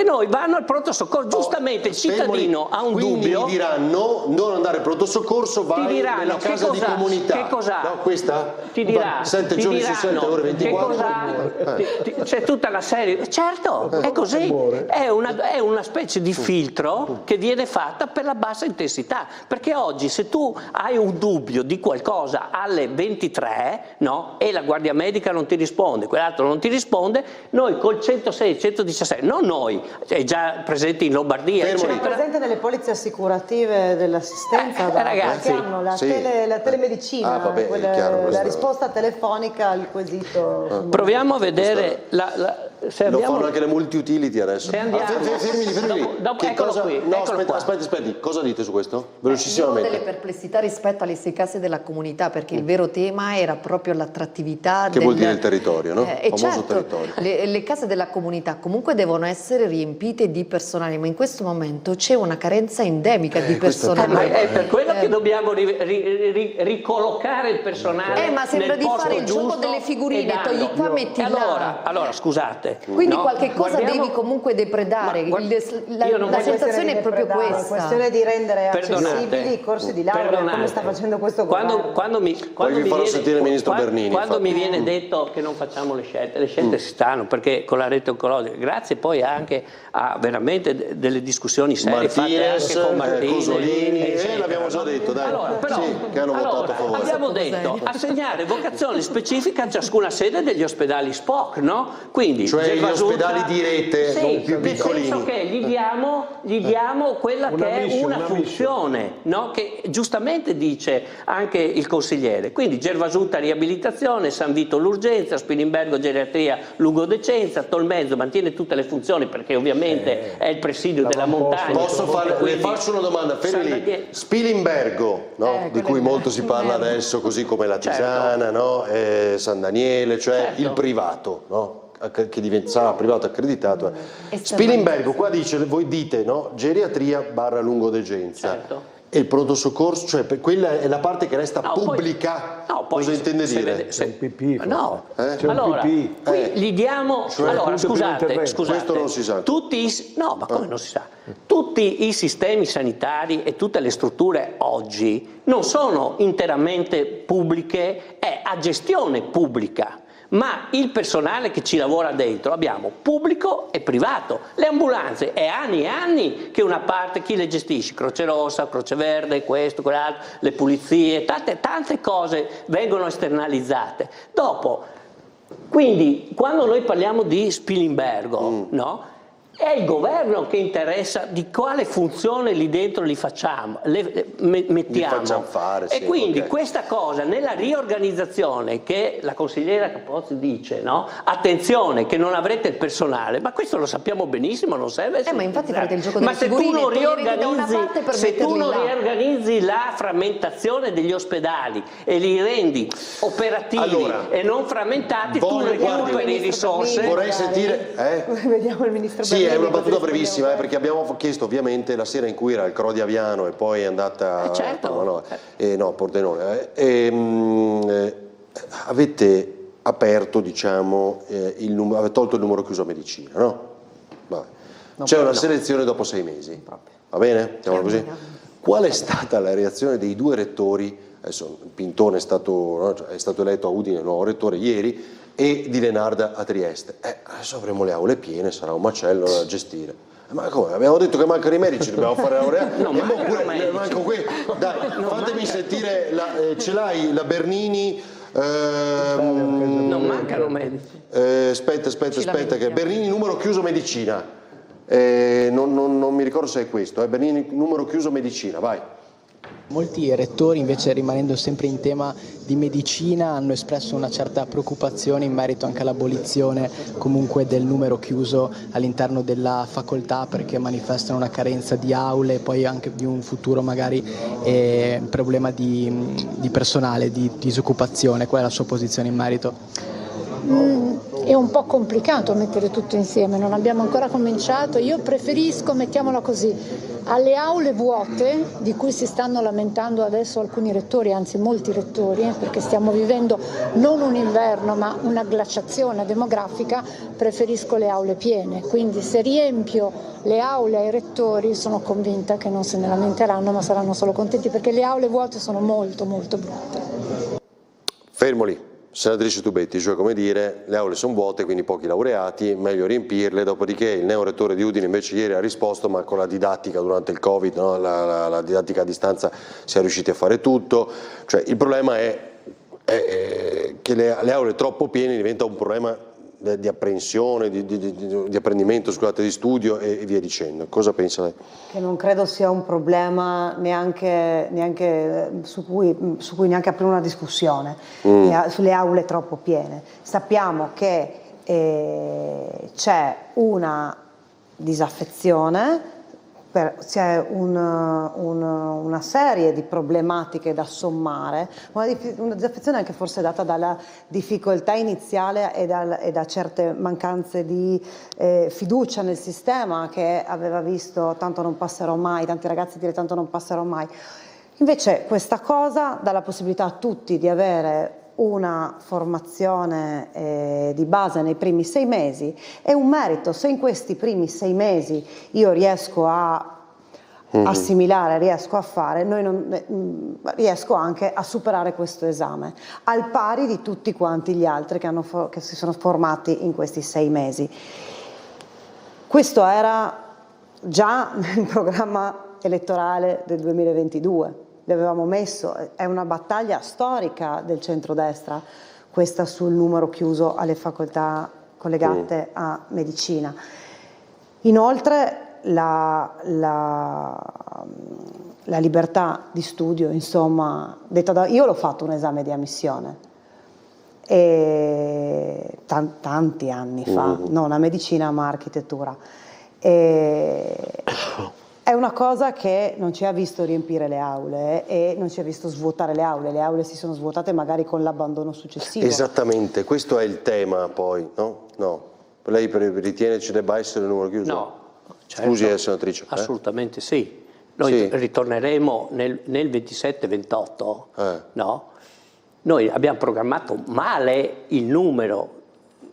noi vanno al pronto soccorso, giustamente il cittadino ha un dubbio. Quindi mi diranno non andare al pronto soccorso, vai nella casa di comunità. Che cosa? No, questa? Ti diranno 7 giorni su 7 ore 24. C'è tutta la serie, certo, è così, è una specie di filtro che viene fatta per la bassa intensità, perché oggi se tu hai un dubbio di qualcosa alle 23, no, e la guardia medica non ti risponde, quell'altro non ti risponde, noi col 106, 117, non noi, è già presente in Lombardia, è presente nelle polizze assicurative dell'assistenza, ragazzi, che hanno la, la telemedicina, la risposta telefonica al quesito. Proviamo a vedere se lo andiamo... fanno anche le multi-utility adesso. Se andiamo... fermi. Eccolo qui. No, aspetti, cosa dite su questo? Velocissimamente. Io ho delle perplessità rispetto alle 6 case della comunità, perché il vero tema era proprio l'attrattività. Che vuol dire il territorio, no? Famoso certo, territorio. Le case della comunità comunque devono essere riempite di personale, ma in questo momento c'è una carenza endemica di personale. Ma è per quello che dobbiamo ricollocare il personale. Ma sembra di fare il gioco delle figurine, togli qua, metti là. Allora, scusate. Quindi qualche cosa devi comunque depredare. La sensazione è proprio questa. È questione di rendere accessibili i corsi di laurea, come sta facendo questo governo. Quando mi viene detto che non facciamo le scelte si stanno, perché con la rete oncologica, grazie poi anche a veramente delle discussioni serie fatte anche con Martini, Cosolini, l'abbiamo già detto, dai, che hanno votato a favore. Abbiamo detto assegnare vocazione specifica a ciascuna sede degli ospedali SPOC, no? Quindi cioè gli ospedali di rete, non più piccolini. Nel senso che gli diamo quella che è una funzione, no? Che giustamente dice anche il consigliere. Quindi Gervasuta riabilitazione, San Vito l'urgenza, Spilimbergo geriatria lungodecenza, Tolmezzo mantiene tutte le funzioni perché ovviamente è il presidio della montagna. Le faccio una domanda, fermi lì. Spilimbergo, no? Di cui molto si parla adesso, così come la Tisana, no? San Daniele, cioè il privato, no? Che sarà privato accreditato. Spilimbergo qua dice, voi dite, no? Geriatria / lungodegenza. Certo. E il pronto soccorso, cioè quella è la parte che resta pubblica. Poi cosa intende dire? C'è un pipì. No, c'è allora, un pipì. qui gli diamo. Cioè, allora, scusate, questo non si sa. No, ma come non si sa? Tutti i sistemi sanitari e tutte le strutture oggi non sono interamente pubbliche, è a gestione pubblica. Ma il personale che ci lavora dentro abbiamo pubblico e privato. Le ambulanze è anni e anni che una parte, chi le gestisce? Croce Rossa, Croce Verde, questo, quell'altro, le pulizie, tante cose vengono esternalizzate. Dopo, quindi quando noi parliamo di Spilimbergo, no? È il governo che interessa di quale funzione lì dentro li facciamo, mettiamo. Li facciamo fare, e quindi questa cosa nella riorganizzazione che la consigliera Capozzi dice, no? Attenzione che non avrete il personale, ma questo lo sappiamo benissimo, non serve. Ma infatti farete il gioco delle figurine. Ma se tu non riorganizzi la frammentazione degli ospedali e li rendi operativi e non frammentati, tu recuperi risorse. Vorrei sentire. Vediamo il ministro Bernini. È una battuta brevissima, perché abbiamo chiesto ovviamente la sera in cui era il Crodi Aviano e poi è andata a Pordenone. Avete aperto, diciamo, avete tolto il numero chiuso a medicina, no? C'è una selezione dopo 6 mesi, va bene? Diciamo così. Qual è stata la reazione dei 2 rettori? Adesso Pintone è stato eletto a Udine, nuovo rettore ieri, e di Lenarda a Trieste. Adesso avremo le aule piene, sarà un macello da gestire. Ma come? Abbiamo detto che mancano i medici, dobbiamo fare laurea. Manco qui. Dai, fatemi sentire, ce l'hai la Bernini? Non mancano medici. Aspetta, che Bernini numero chiuso medicina. Non mi ricordo se è questo, Bernini numero chiuso medicina, vai. Molti rettori invece, rimanendo sempre in tema di medicina, hanno espresso una certa preoccupazione in merito anche all'abolizione comunque del numero chiuso all'interno della facoltà, perché manifestano una carenza di aule e poi anche di un futuro magari problema di personale, di disoccupazione. Qual è la sua posizione in merito? È un po' complicato mettere tutto insieme, non abbiamo ancora cominciato. Io preferisco, mettiamola così, alle aule vuote di cui si stanno lamentando adesso alcuni rettori, anzi molti rettori, perché stiamo vivendo non un inverno ma una glaciazione demografica, preferisco le aule piene. Quindi se riempio le aule ai rettori sono convinta che non se ne lamenteranno, ma saranno solo contenti, perché le aule vuote sono molto brutte. Fermo lì. Senatrice Tubetti, cioè come dire, le aule sono vuote, quindi pochi laureati, meglio riempirle, dopodiché il neorettore di Udine invece ieri ha risposto, ma con la didattica durante il Covid, no? la didattica a distanza si è riusciti a fare tutto, cioè il problema è che le aule troppo piene diventa un problema di apprensione, di apprendimento, scusate, di studio e via dicendo. Cosa pensa lei? Che non credo sia un problema neanche su cui neanche aprire una discussione sulle aule troppo piene. Sappiamo che c'è una disaffezione, c'è una serie di problematiche da sommare, una disaffezione anche forse data dalla difficoltà iniziale e da certe mancanze di fiducia nel sistema che aveva visto tanto non passerò mai, tanti ragazzi dire tanto non passerò mai. Invece questa cosa dà la possibilità a tutti di avere una formazione di base nei primi 6 mesi, è un merito se in questi primi 6 mesi io riesco a assimilare, riesco a fare, riesco anche a superare questo esame, al pari di tutti quanti gli altri che si sono formati in questi 6 mesi. Questo era già nel programma elettorale del 2022. L'avevamo messo, è una battaglia storica del centrodestra, questa sul numero chiuso alle facoltà collegate a medicina. Inoltre la libertà di studio, insomma, io l'ho fatto un esame di ammissione tanti anni fa, non a medicina ma a architettura. È una cosa che non ci ha visto riempire le aule e non ci ha visto svuotare le aule si sono svuotate magari con l'abbandono successivo. Esattamente, questo è il tema poi, no? No. Lei ritiene ci debba essere il numero chiuso? No, certo, scusi senatrice. Assolutamente sì. Noi ritorneremo nel 27-28, no? Noi abbiamo programmato male il numero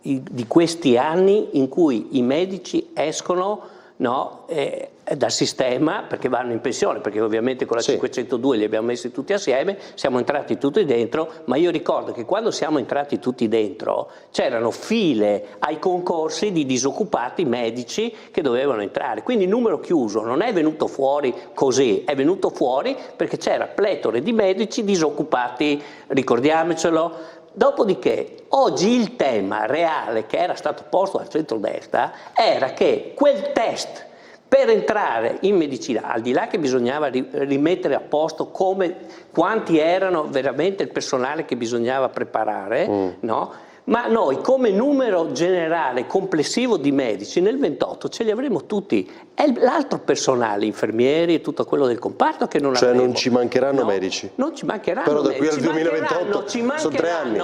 di questi anni in cui i medici escono dal sistema perché vanno in pensione, perché ovviamente con la 502 li abbiamo messi tutti assieme, siamo entrati tutti dentro, ma io ricordo che quando siamo entrati tutti dentro c'erano file ai concorsi di disoccupati medici che dovevano entrare, quindi il numero chiuso non è venuto fuori così, è venuto fuori perché c'era pletore di medici disoccupati, ricordiamocelo. Dopodiché, oggi il tema reale che era stato posto dal centrodestra era che quel test per entrare in medicina, al di là che bisognava rimettere a posto quanti erano veramente il personale che bisognava preparare, no? Ma noi come numero generale complessivo di medici nel 28 ce li avremo tutti, è l'altro personale, infermieri e tutto quello del comparto che non avremo. Cioè non ci mancheranno medici? Non ci mancheranno però da medici. Qui al 2028 sono 3 anni.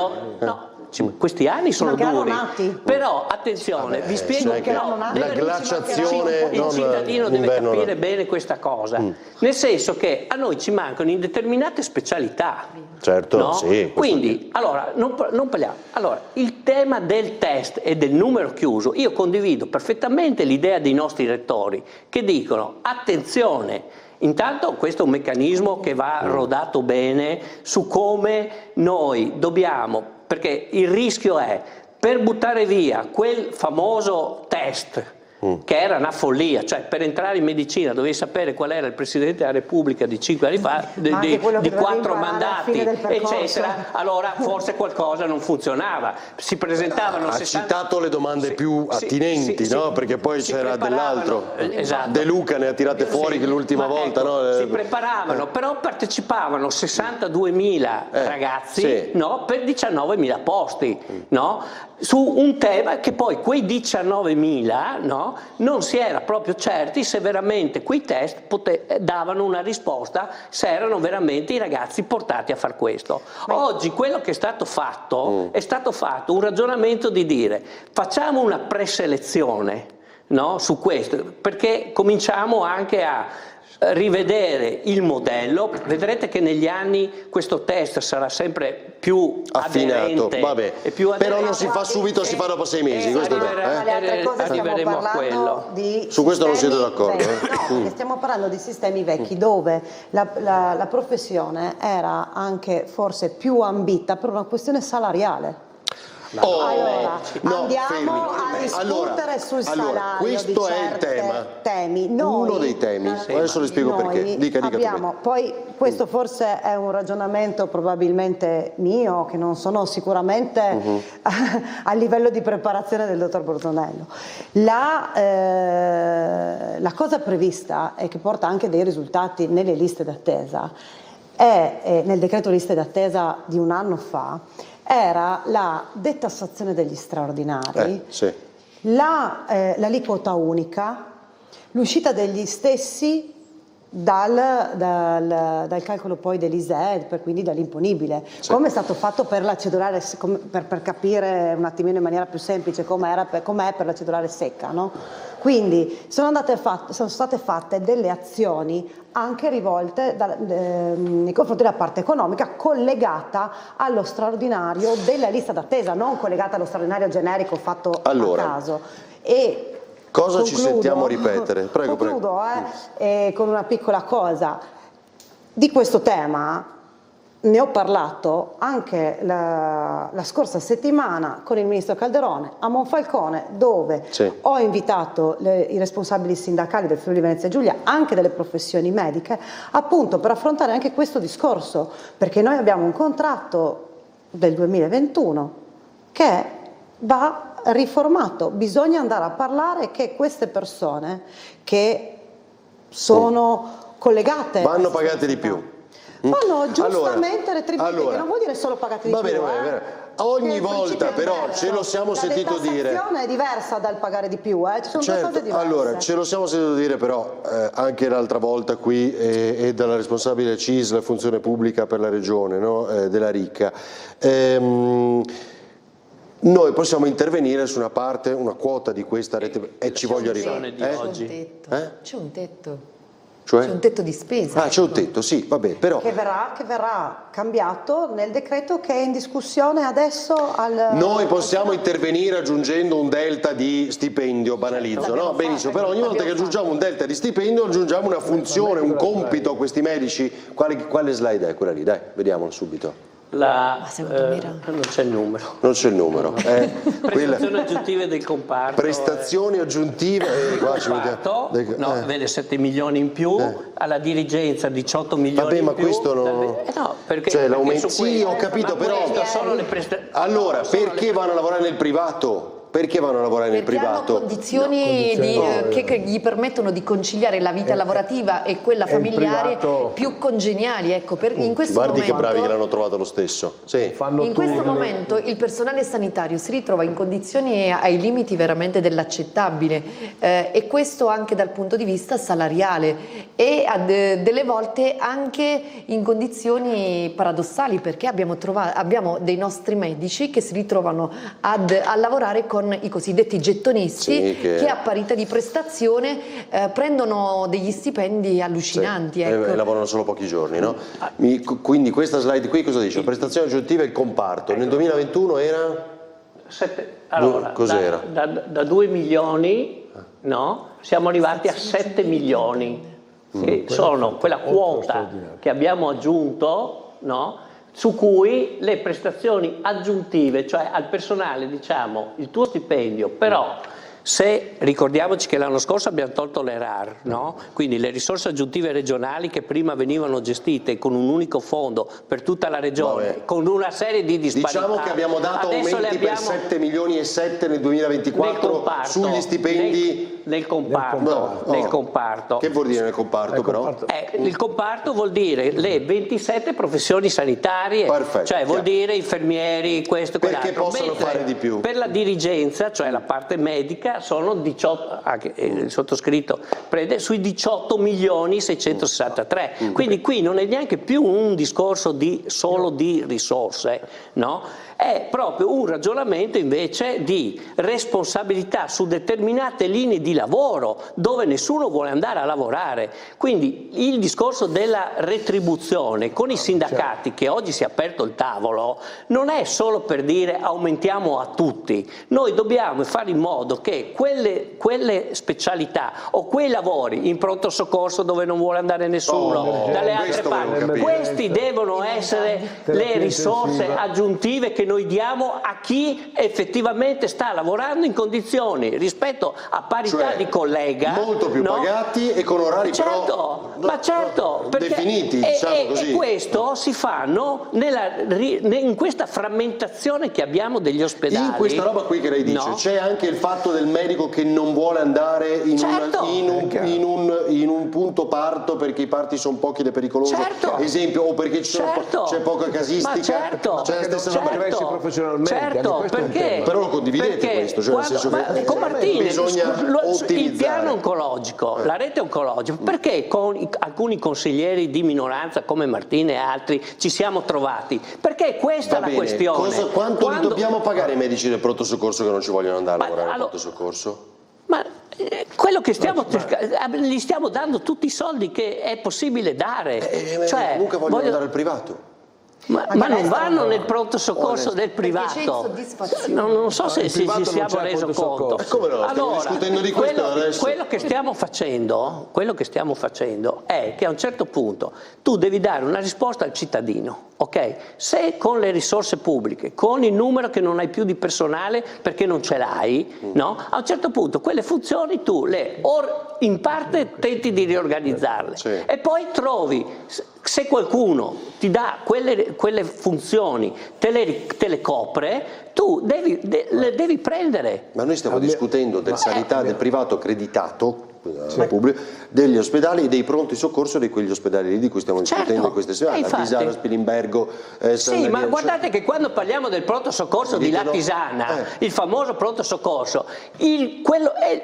Questi anni sono duri, nati. Però attenzione, vi spiego che la glaciazione, il cittadino deve capire bene questa cosa, nel senso che a noi ci mancano in determinate specialità. Certo, no? sì. Quindi, allora, non parliamo. Allora, il tema del test e del numero chiuso, io condivido perfettamente l'idea dei nostri rettori che dicono attenzione. Intanto questo è un meccanismo che va rodato bene su come noi dobbiamo, perché il rischio è per buttare via quel famoso test che era una follia, cioè per entrare in medicina dovevi sapere qual era il Presidente della Repubblica di 5 anni fa, di 4 mandati, eccetera, allora forse qualcosa non funzionava. Si presentavano... Ha citato le domande più attinenti, no? Perché poi c'era dell'altro. Esatto. De Luca ne ha tirate fuori che l'ultima volta. Ecco, no? Si preparavano, però partecipavano 62.000 ragazzi per 19.000 posti, no? Su un tema che poi quei 19.000 non si era proprio certi se veramente quei test davano una risposta, se erano veramente i ragazzi portati a far questo. Oggi quello che è stato fatto un ragionamento di dire facciamo una preselezione su questo, perché cominciamo anche a rivedere il modello, vedrete che negli anni questo test sarà sempre più affinato, vabbè. E più però non si fa subito, si fa dopo 6 mesi. Arriveremo a quello. Su questo non siete d'accordo? No, stiamo parlando di sistemi vecchi dove la professione era anche forse più ambita per una questione salariale. Allora, andiamo a discutere sul salario. Questo di è il tema. Temi. Uno dei temi. Adesso le spiego perché. Dica abbiamo, poi questo forse è un ragionamento probabilmente mio, che non sono sicuramente a livello di preparazione del dottor Borsonello. La cosa prevista e che porta anche dei risultati nelle liste d'attesa è nel decreto liste d'attesa di un anno fa. Era la detassazione degli straordinari, l'aliquota unica, l'uscita degli stessi dal calcolo poi dell'ISEE, quindi dall'imponibile, come è stato fatto per la cedolare, per capire un attimino in maniera più semplice com'è per la cedolare secca, no? Quindi sono state fatte delle azioni anche rivolte nei confronti della parte economica, collegata allo straordinario della lista d'attesa, non collegata allo straordinario generico fatto a caso. E cosa ci sentiamo ripetere? Prego, concludo con una piccola cosa. Di questo tema ne ho parlato anche la scorsa settimana con il ministro Calderone a Monfalcone, dove ho invitato i responsabili sindacali del Friuli Venezia Giulia, anche delle professioni mediche, appunto per affrontare anche questo discorso, perché noi abbiamo un contratto del 2021 che va riformato. Bisogna andare a parlare che queste persone che sono collegate vanno pagate di più. Vanno giustamente retribuite, che non vuol dire solo pagate di più. Ogni volta però ce lo siamo sentito dire. La detassazione è diversa dal pagare di più, ci sono due cose diverse. Allora, ce lo siamo sentito dire però anche l'altra volta qui e dalla responsabile CIS, la funzione pubblica per la regione, no? Della Ricca. Noi possiamo intervenire su una parte, una quota di questa rete e ci voglio arrivare. C'è un tetto. Cioè? C'è un tetto di spesa. C'è un tetto, sì, vabbè, però... Che verrà cambiato nel decreto che è in discussione adesso Noi possiamo intervenire aggiungendo un delta di stipendio, banalizzo, no? Benissimo, però ogni volta che aggiungiamo un delta di stipendio aggiungiamo una funzione, un compito a questi medici. Quale slide è quella lì? Dai, vediamola subito. Non c'è il numero. Non c'è il numero. Prestazioni aggiuntive del comparto. Prestazioni aggiuntive. Vede 7 milioni in più, alla dirigenza 18 milioni in più. Vabbè, ma questo non... perché l'aumento... Sì, ho capito, però... Allora, perché vanno a lavorare nel privato? Perché vanno a lavorare nel privato? Hanno condizioni che gli permettono di conciliare la vita lavorativa e quella familiare più congeniali. Ecco, in questo Guardi momento, che bravi che l'hanno trovato lo stesso. In questo momento il personale sanitario si ritrova in condizioni ai limiti veramente dell'accettabile e questo anche dal punto di vista salariale e delle volte anche in condizioni paradossali, perché abbiamo dei nostri medici che si ritrovano a lavorare con i cosiddetti gettonisti che a parità di prestazione prendono degli stipendi allucinanti. E lavorano solo pochi giorni, no? Quindi questa slide qui cosa dice? Prestazioni aggiuntive e comparto. Nel 2021 era? Cos'era? Da 2 milioni siamo arrivati a 7 milioni, che sono quella quota che abbiamo aggiunto, su cui le prestazioni aggiuntive, cioè al personale diciamo il tuo stipendio, però se ricordiamoci che l'anno scorso abbiamo tolto le RAR, quindi le risorse aggiuntive regionali che prima venivano gestite con un unico fondo per tutta la regione, con una serie di disparità. Diciamo che abbiamo dato aumenti per 7 milioni e 7 nel 2024 sugli stipendi nel comparto. Che vuol dire nel comparto però? Il comparto vuol dire le 27 professioni sanitarie, cioè vuol dire infermieri, questo e quell'altro. Perché possono fare di più? Per la dirigenza, cioè la parte medica, sono 18, anche il sottoscritto prende sui 18 milioni 663. Quindi qui non è neanche più un discorso solo di risorse, è proprio un ragionamento invece di responsabilità su determinate linee di lavoro dove nessuno vuole andare a lavorare. Quindi il discorso della retribuzione con i sindacati, che oggi si è aperto il tavolo, non è solo per dire aumentiamo a tutti. Noi dobbiamo fare in modo che quelle specialità o quei lavori in pronto soccorso dove non vuole andare nessuno, dalle altre parti, questi devono essere le risorse aggiuntive che noi diamo a chi effettivamente sta lavorando in condizioni rispetto a parità di collega molto più pagati e con orari definiti, diciamo così. E questo si fanno in questa frammentazione che abbiamo degli ospedali. In questa roba qui che lei dice c'è anche il fatto del medico che non vuole andare in un punto parto perché i parti sono pochi ed è pericoloso, esempio, o perché c'è poca casistica, professionalmente, perché? Però lo condividete questo, cioè nel senso che con Martini bisogna il piano oncologico, la rete oncologica, perché con alcuni consiglieri di minoranza come Martini e altri ci siamo trovati? Perché questa è la questione. Quanto dobbiamo pagare ai medici del pronto soccorso che non ci vogliono andare a lavorare al pronto soccorso? Ma quello che stiamo cercando, gli stiamo dando tutti i soldi che è possibile dare. Cioè, comunque vogliono andare al privato. Ma non vanno nel pronto soccorso del privato. Non so se ci siamo reso conto. Allora, quello che stiamo facendo è che a un certo punto tu devi dare una risposta al cittadino. Ok? Se con le risorse pubbliche, con il numero che non hai più di personale perché non ce l'hai, no? A un certo punto quelle funzioni tu in parte tenti di riorganizzarle e poi trovi, se qualcuno ti dà quelle funzioni, te le copre, tu le devi prendere. Ma noi stiamo discutendo del sanità, del privato accreditato, pubblico, degli ospedali e dei pronti soccorso di quegli ospedali lì di cui stiamo discutendo in queste settimane, Latisana, Spilimbergo, sì, ma guardate che quando parliamo del pronto soccorso di Latisana, il famoso pronto soccorso,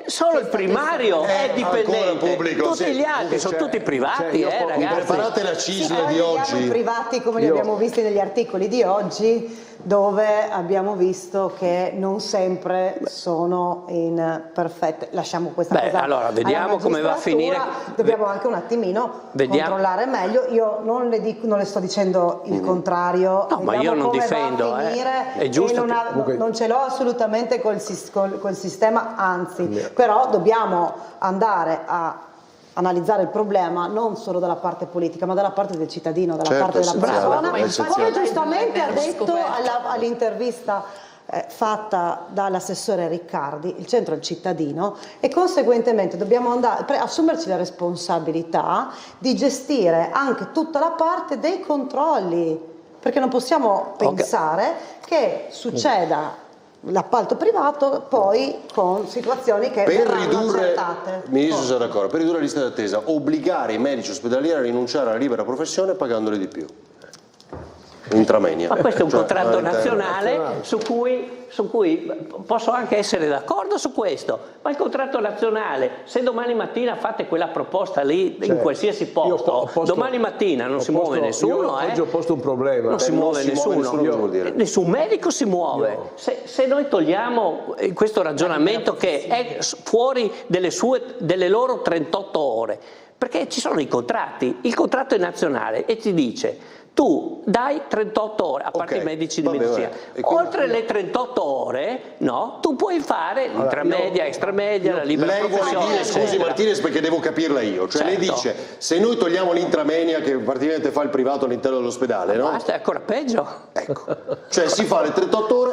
solo il primario è dipendente, pubblico, tutti gli altri sono tutti privati, ragazzi. Preparate la CISL di oggi. I privati come li abbiamo visti negli articoli di oggi, dove abbiamo visto che non sempre sono in perfette. Lasciamo questa cosa. Allora vediamo come va a finire. Dobbiamo anche un attimino controllare meglio. Io non le sto dicendo il contrario. No, ma io non difendo. È giusto. Non ce l'ho assolutamente col sistema, anzi, però dobbiamo andare a analizzare il problema non solo dalla parte politica ma dalla parte del cittadino, dalla parte della persona, come giustamente ha detto all'intervista fatta dall'assessore Riccardi, il centro è il cittadino e conseguentemente dobbiamo assumerci la responsabilità di gestire anche tutta la parte dei controlli, perché non possiamo pensare che succeda l'appalto privato poi con situazioni che verranno accertate. Ministro sarà d'accordo, per ridurre la lista d'attesa, obbligare i medici ospedalieri a rinunciare alla libera professione pagandoli di più. Intramenia. Ma questo è un contratto nazionale su cui posso anche essere d'accordo su questo, ma il contratto nazionale, se domani mattina fate quella proposta lì in qualsiasi posto, domani mattina non si muove nessuno. Oggi ho posto un problema. Non si muove nessuno. Nessun medico si muove. Se noi togliamo questo ragionamento che è fuori delle loro 38 ore, perché ci sono i contratti, il contratto è nazionale e ti dice tu dai 38 ore, a parte i medici di medicina, oltre le 38 ore, no, tu puoi fare l'intramedia, extramedia, la libera professione. Lei vuole dire, scusi Martinez, perché devo capirla io, cioè lei dice, se noi togliamo l'intramedia che praticamente fa il privato all'interno dell'ospedale, no? Basta, è ancora peggio. Ecco, cioè si fa le 38 ore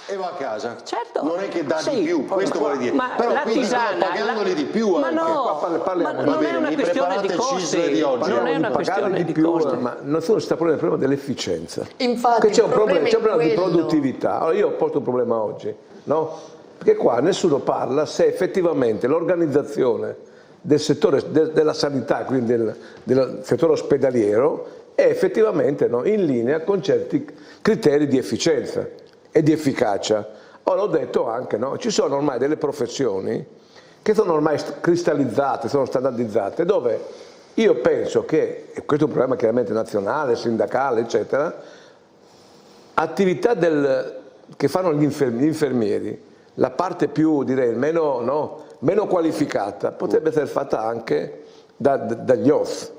e va a casa. Certo. Non è che dà di più, questo vuole dire. Ma però Latisana, pagandoli di più ma anche. Ma non è una questione di costi. Di oggi. Non è una questione di costi. Ma non si sta ponendo il problema dell'efficienza. Infatti, c'è un problema di produttività. Allora io ho posto un problema oggi, no? Perché qua nessuno parla se effettivamente l'organizzazione del settore della sanità, quindi del settore ospedaliero, è effettivamente in linea con certi criteri di efficienza e di efficacia. L'ho detto anche, ci sono ormai delle professioni che sono ormai cristallizzate, sono standardizzate, dove io penso che, e questo è un problema chiaramente nazionale, sindacale, eccetera, attività che fanno gli infermieri, la parte più, direi, meno qualificata, potrebbe essere fatta anche dagli off.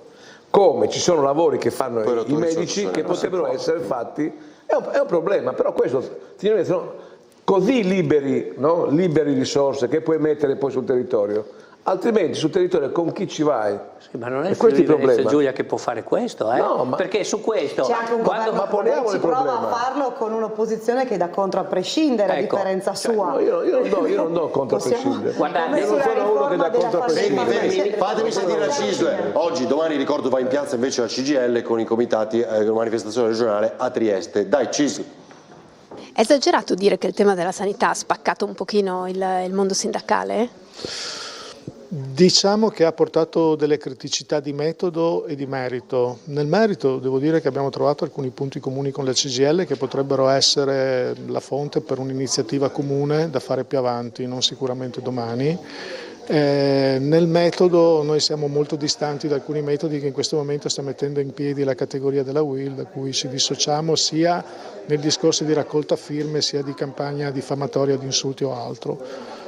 Come ci sono lavori che fanno i medici che potrebbero essere fatti, è un problema, però questo, signori, sono così liberi risorse che puoi mettere poi sul territorio. Altrimenti sul territorio con chi ci vai? Sì, ma non è il Giulia che può fare questo, perché su questo c'è anche un governo che ci prova a farlo con un'opposizione che dà contro a prescindere, a differenza sua. No, io non do contro a prescindere. Guardate, io non sono uno che dà contro a prescindere. Fatemi sentire la CISL. Oggi, domani, ricordo, va in piazza invece la CGIL con i comitati, una manifestazione regionale a Trieste. Dai, CISL. È esagerato dire che il tema della sanità ha spaccato un pochino il mondo sindacale? Diciamo che ha portato delle criticità di metodo e di merito. Nel merito devo dire che abbiamo trovato alcuni punti comuni con la CGIL che potrebbero essere la fonte per un'iniziativa comune da fare più avanti, non sicuramente domani. Nel metodo noi siamo molto distanti da alcuni metodi che in questo momento sta mettendo in piedi la categoria della UIL, da cui ci dissociamo sia nel discorso di raccolta firme sia di campagna diffamatoria di insulti o altro.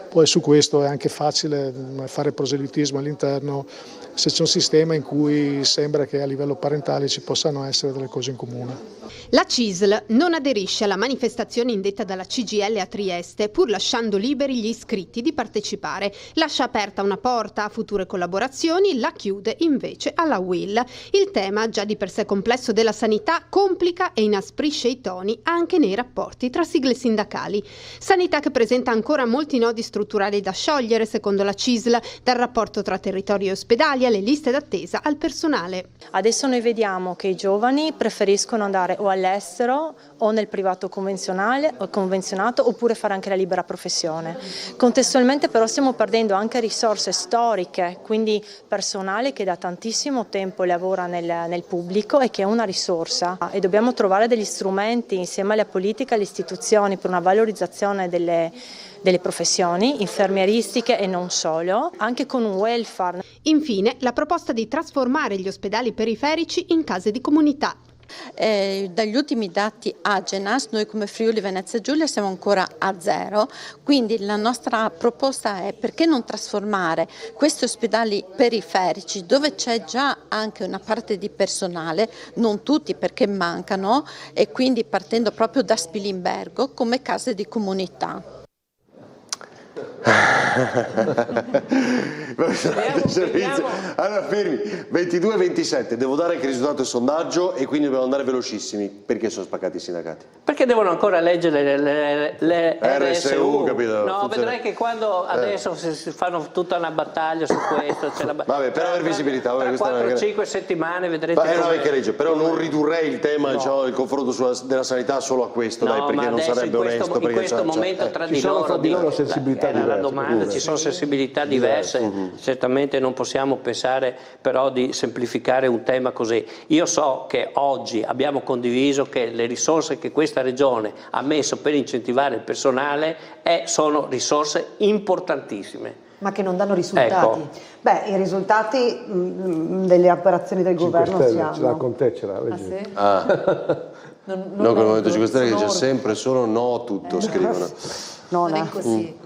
Poi su questo è anche facile fare proselitismo all'interno se c'è un sistema in cui sembra che a livello parentale ci possano essere delle cose in comune. La CISL non aderisce alla manifestazione indetta dalla CGIL a Trieste, pur lasciando liberi gli iscritti di partecipare. Lascia aperta una porta a future collaborazioni, la chiude invece alla UIL. Il tema, già di per sé complesso della sanità, complica e inasprisce i toni anche nei rapporti tra sigle sindacali. Sanità che presenta ancora molti nodi strutturali da sciogliere, secondo la CISL, dal rapporto tra territorio e ospedali alle liste d'attesa al personale. Adesso noi vediamo che i giovani preferiscono andare o all'estero o nel privato convenzionale o convenzionato oppure fare anche la libera professione. Contestualmente però stiamo perdendo anche risorse storiche, quindi personale che da tantissimo tempo lavora nel pubblico e che è una risorsa, e dobbiamo trovare degli strumenti insieme alla politica e alle istituzioni per una valorizzazione delle professioni infermieristiche e non solo, anche con un welfare. Infine, la proposta di trasformare gli ospedali periferici in case di comunità. Dagli ultimi dati Agenas, noi come Friuli Venezia Giulia siamo ancora a 0, quindi la nostra proposta è: perché non trasformare questi ospedali periferici dove c'è già anche una parte di personale, non tutti perché mancano, e quindi partendo proprio da Spilimbergo come case di comunità. Allora fermi, 22-27, devo dare anche il risultato del sondaggio e quindi dobbiamo andare velocissimi. Perché sono spaccati i sindacati? Perché devono ancora leggere le RSU, capito? No, vedrai che quando adesso si fanno tutta una battaglia su questo, c'è la vabbè, per avere visibilità, tra 4-5 settimane vedrete che legge, però non ridurrei il tema, diciamo, il confronto della sanità solo a questo, dai, perché non sarebbe onesto. In questo momento tra di loro sensibilità diverse. La domanda, ci sono sensibilità diverse, certamente non possiamo pensare però di semplificare un tema così. Io so che oggi abbiamo condiviso che le risorse che questa regione ha messo per incentivare il personale sono risorse importantissone. Ma che non danno risultati. Ecco. Beh, i risultati delle operazioni del governo si hanno. Ce l'ha con te, ce l'ha. Ah, sì? No, con il Movimento 5 Stelle che c'è sempre solo no tutto, scrivono. Non è così.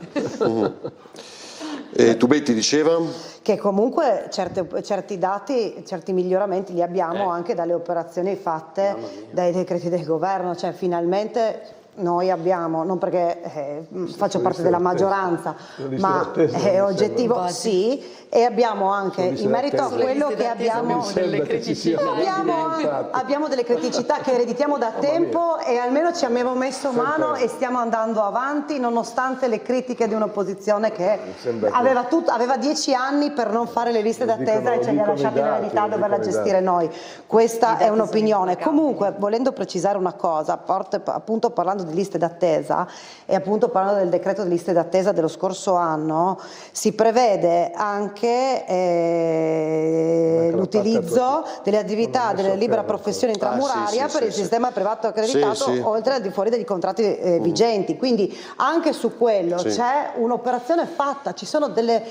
E Tubetti diceva? Che comunque certi dati, certi miglioramenti li abbiamo anche dalle operazioni fatte dai decreti del governo, cioè finalmente noi abbiamo, non perché faccio parte della maggioranza, ma è oggettivo, sì, e abbiamo anche, in merito a quello che abbiamo delle criticità che ereditiamo da tempo e almeno ci abbiamo messo mano e stiamo andando avanti nonostante le critiche di un'opposizione che aveva 10 anni per non fare le liste d'attesa e ce li ha lasciati nella verità a doverla gestire noi. Questa è un'opinione. Comunque, volendo precisare una cosa, appunto parlando di liste d'attesa e appunto parlando del decreto di liste d'attesa dello scorso anno, si prevede anche l'utilizzo delle attività della libera professione intramuraria per il sistema privato accreditato, oltre al di fuori degli contratti vigenti. Quindi anche su quello c'è un'operazione fatta, ci sono delle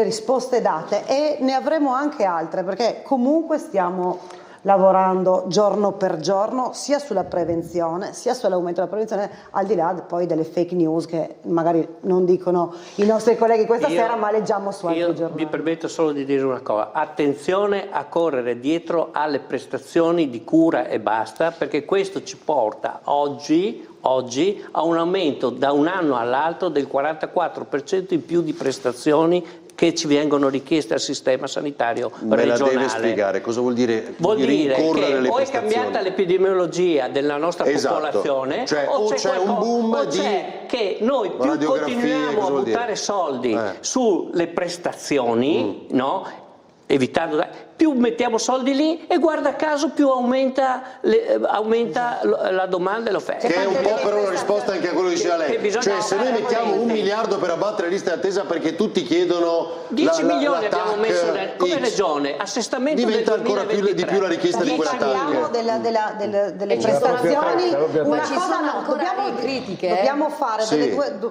risposte date e ne avremo anche altre, perché comunque stiamo lavorando giorno per giorno sia sulla prevenzione, sia sull'aumento della prevenzione, al di là poi delle fake news che magari non dicono i nostri colleghi questa sera, ma leggiamo su altri giornali. Mi permetto solo di dire una cosa: attenzione a correre dietro alle prestazioni di cura e basta, perché questo ci porta oggi a un aumento da un anno all'altro del 44% in più di prestazioni che ci vengono richieste al sistema sanitario regionale. Me la deve spiegare, cosa vuol dire? Vuol dire che le o è cambiata l'epidemiologia della nostra popolazione, cioè, o c'è un boom che noi più continuiamo a buttare soldi sulle prestazioni, no? Evitando, più mettiamo soldi lì e guarda caso più aumenta la domanda e l'offerta. Che è un po' però una risposta anche a quello che diceva lei. Cioè se noi mettiamo 1 miliardo per abbattere le liste d'attesa perché tutti chiedono 10 milioni abbiamo messo come regione, assestamento diventa ancora di più la richiesta di quella TAC. Delle prestazioni, ma ci sono ancora critiche. Dobbiamo fare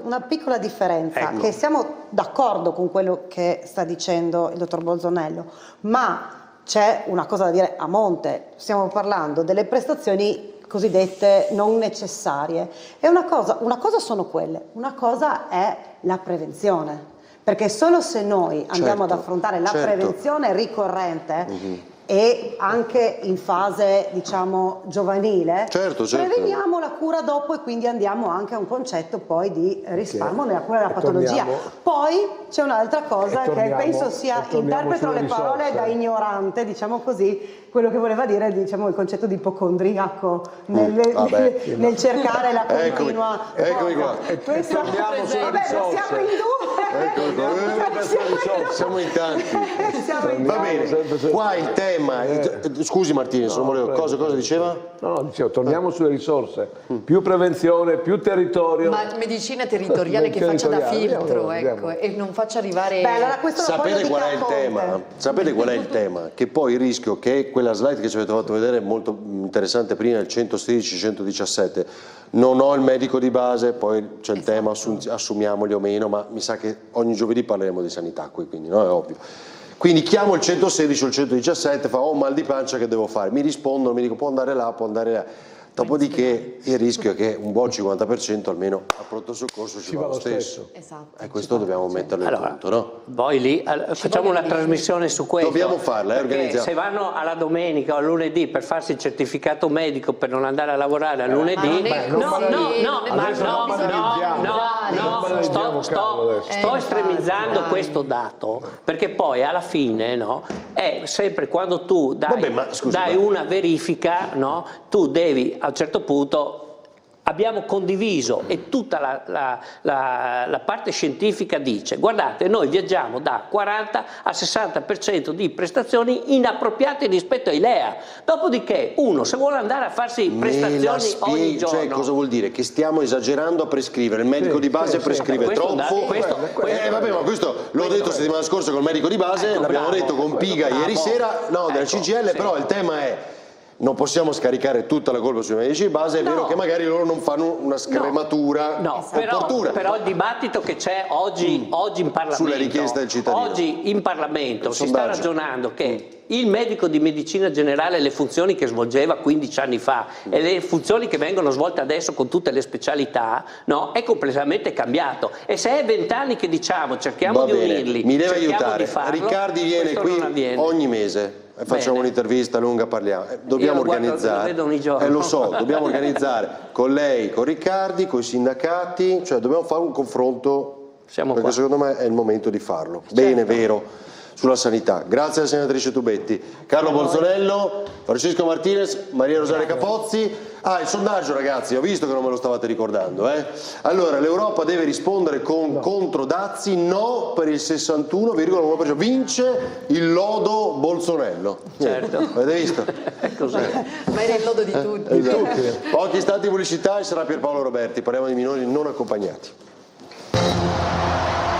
una piccola differenza, che siamo d'accordo con quello che sta dicendo il dottor Bolzonello, ma c'è una cosa da dire a monte: stiamo parlando delle prestazioni cosiddette non necessarie, e una cosa sono quelle, una cosa è la prevenzione, perché solo se noi andiamo ad affrontare la prevenzione ricorrente e anche in fase, diciamo, giovanile, preveniamo la cura dopo, e quindi andiamo anche a un concetto poi di risparmio nella cura della patologia. Poi c'è un'altra cosa che penso sia, interpreto le parole da ignorante, diciamo così, quello che voleva dire, diciamo, il concetto di ipocondriaco nel cercare la continua. Eccomi qua. Siamo in due. Siamo in tanti. Va bene, qua il tema. Scusi Martinez, non volevo. Cosa diceva? No, dicevo, torniamo sulle risorse. Più prevenzione, più territorio. Ma medicina territoriale che faccia da filtro, ecco, e non faccia arrivare. Sapete qual è il tema? Sapete qual è il tema? Che poi il rischio che quella slide che ci avete fatto vedere, molto interessante prima, il 116-117, non ho il medico di base, poi c'è il tema assumiamoli o meno, ma mi sa che ogni giovedì parleremo di sanità qui, quindi no, è ovvio. Quindi chiamo il 116 o il 117, ho un mal di pancia, che devo fare? Mi rispondono, mi dicono può andare là, può andare là. Dopodiché il rischio è che un buon 50% almeno a pronto soccorso ci va lo stesso. Esatto. E questo dobbiamo metterlo in conto, no? Poi lì facciamo una trasmissione su questo. Dobbiamo farla, organizziamo. Se vanno alla domenica o al lunedì per farsi il certificato medico per non andare a lavorare al lunedì, sto estremizzando questo dato, perché poi alla fine, no, è sempre quando tu dai una verifica, no, tu devi a un certo punto. Abbiamo condiviso, e tutta la parte scientifica dice: guardate, noi viaggiamo da 40 a 60% di prestazioni inappropriate rispetto ai LEA. Dopodiché uno, se vuole andare a farsi prestazioni ogni giorno, cioè cosa vuol dire? Che stiamo esagerando a prescrivere, il medico di base prescrive troppo. Vabbè, ma questo l'ho detto settimana scorsa col medico di base, l'abbiamo detto con Piga ieri sera, della CGIL, però il tema è: non possiamo scaricare tutta la colpa sui medici di base, è vero che magari loro non fanno una scrematura opportuna. Però il dibattito che c'è oggi in Parlamento, sulle richieste del cittadino, oggi in Parlamento si sta ragionando che il medico di medicina generale, le funzioni che svolgeva 15 anni fa e le funzioni che vengono svolte adesso con tutte le specialità, no, è completamente cambiato. E se è 20 anni che diciamo cerchiamo di unirli, mi deve aiutare. Di farlo, Riccardi viene qui ogni mese. Facciamo un'intervista lunga, parliamo. Dobbiamo organizzare. Lo so, dobbiamo organizzare con lei, con Riccardi, con i sindacati, cioè dobbiamo fare un confronto, perché secondo me è il momento di farlo. Bene, vero, sulla sanità. Grazie alla senatrice Tubetti. Carlo Bolzonello, Francesco Martinez, Maria Rosaria Capozzi. Il sondaggio, ragazzi, ho visto che non me lo stavate ricordando. Allora, l'Europa deve rispondere con contro-dazi, no per il 61,1%. Vince il lodo Bolsonello. Certo. Avete visto? Ma era il lodo di tutti. Pochi istanti pubblicità e sarà Pierpaolo Roberti. Parliamo di minori non accompagnati.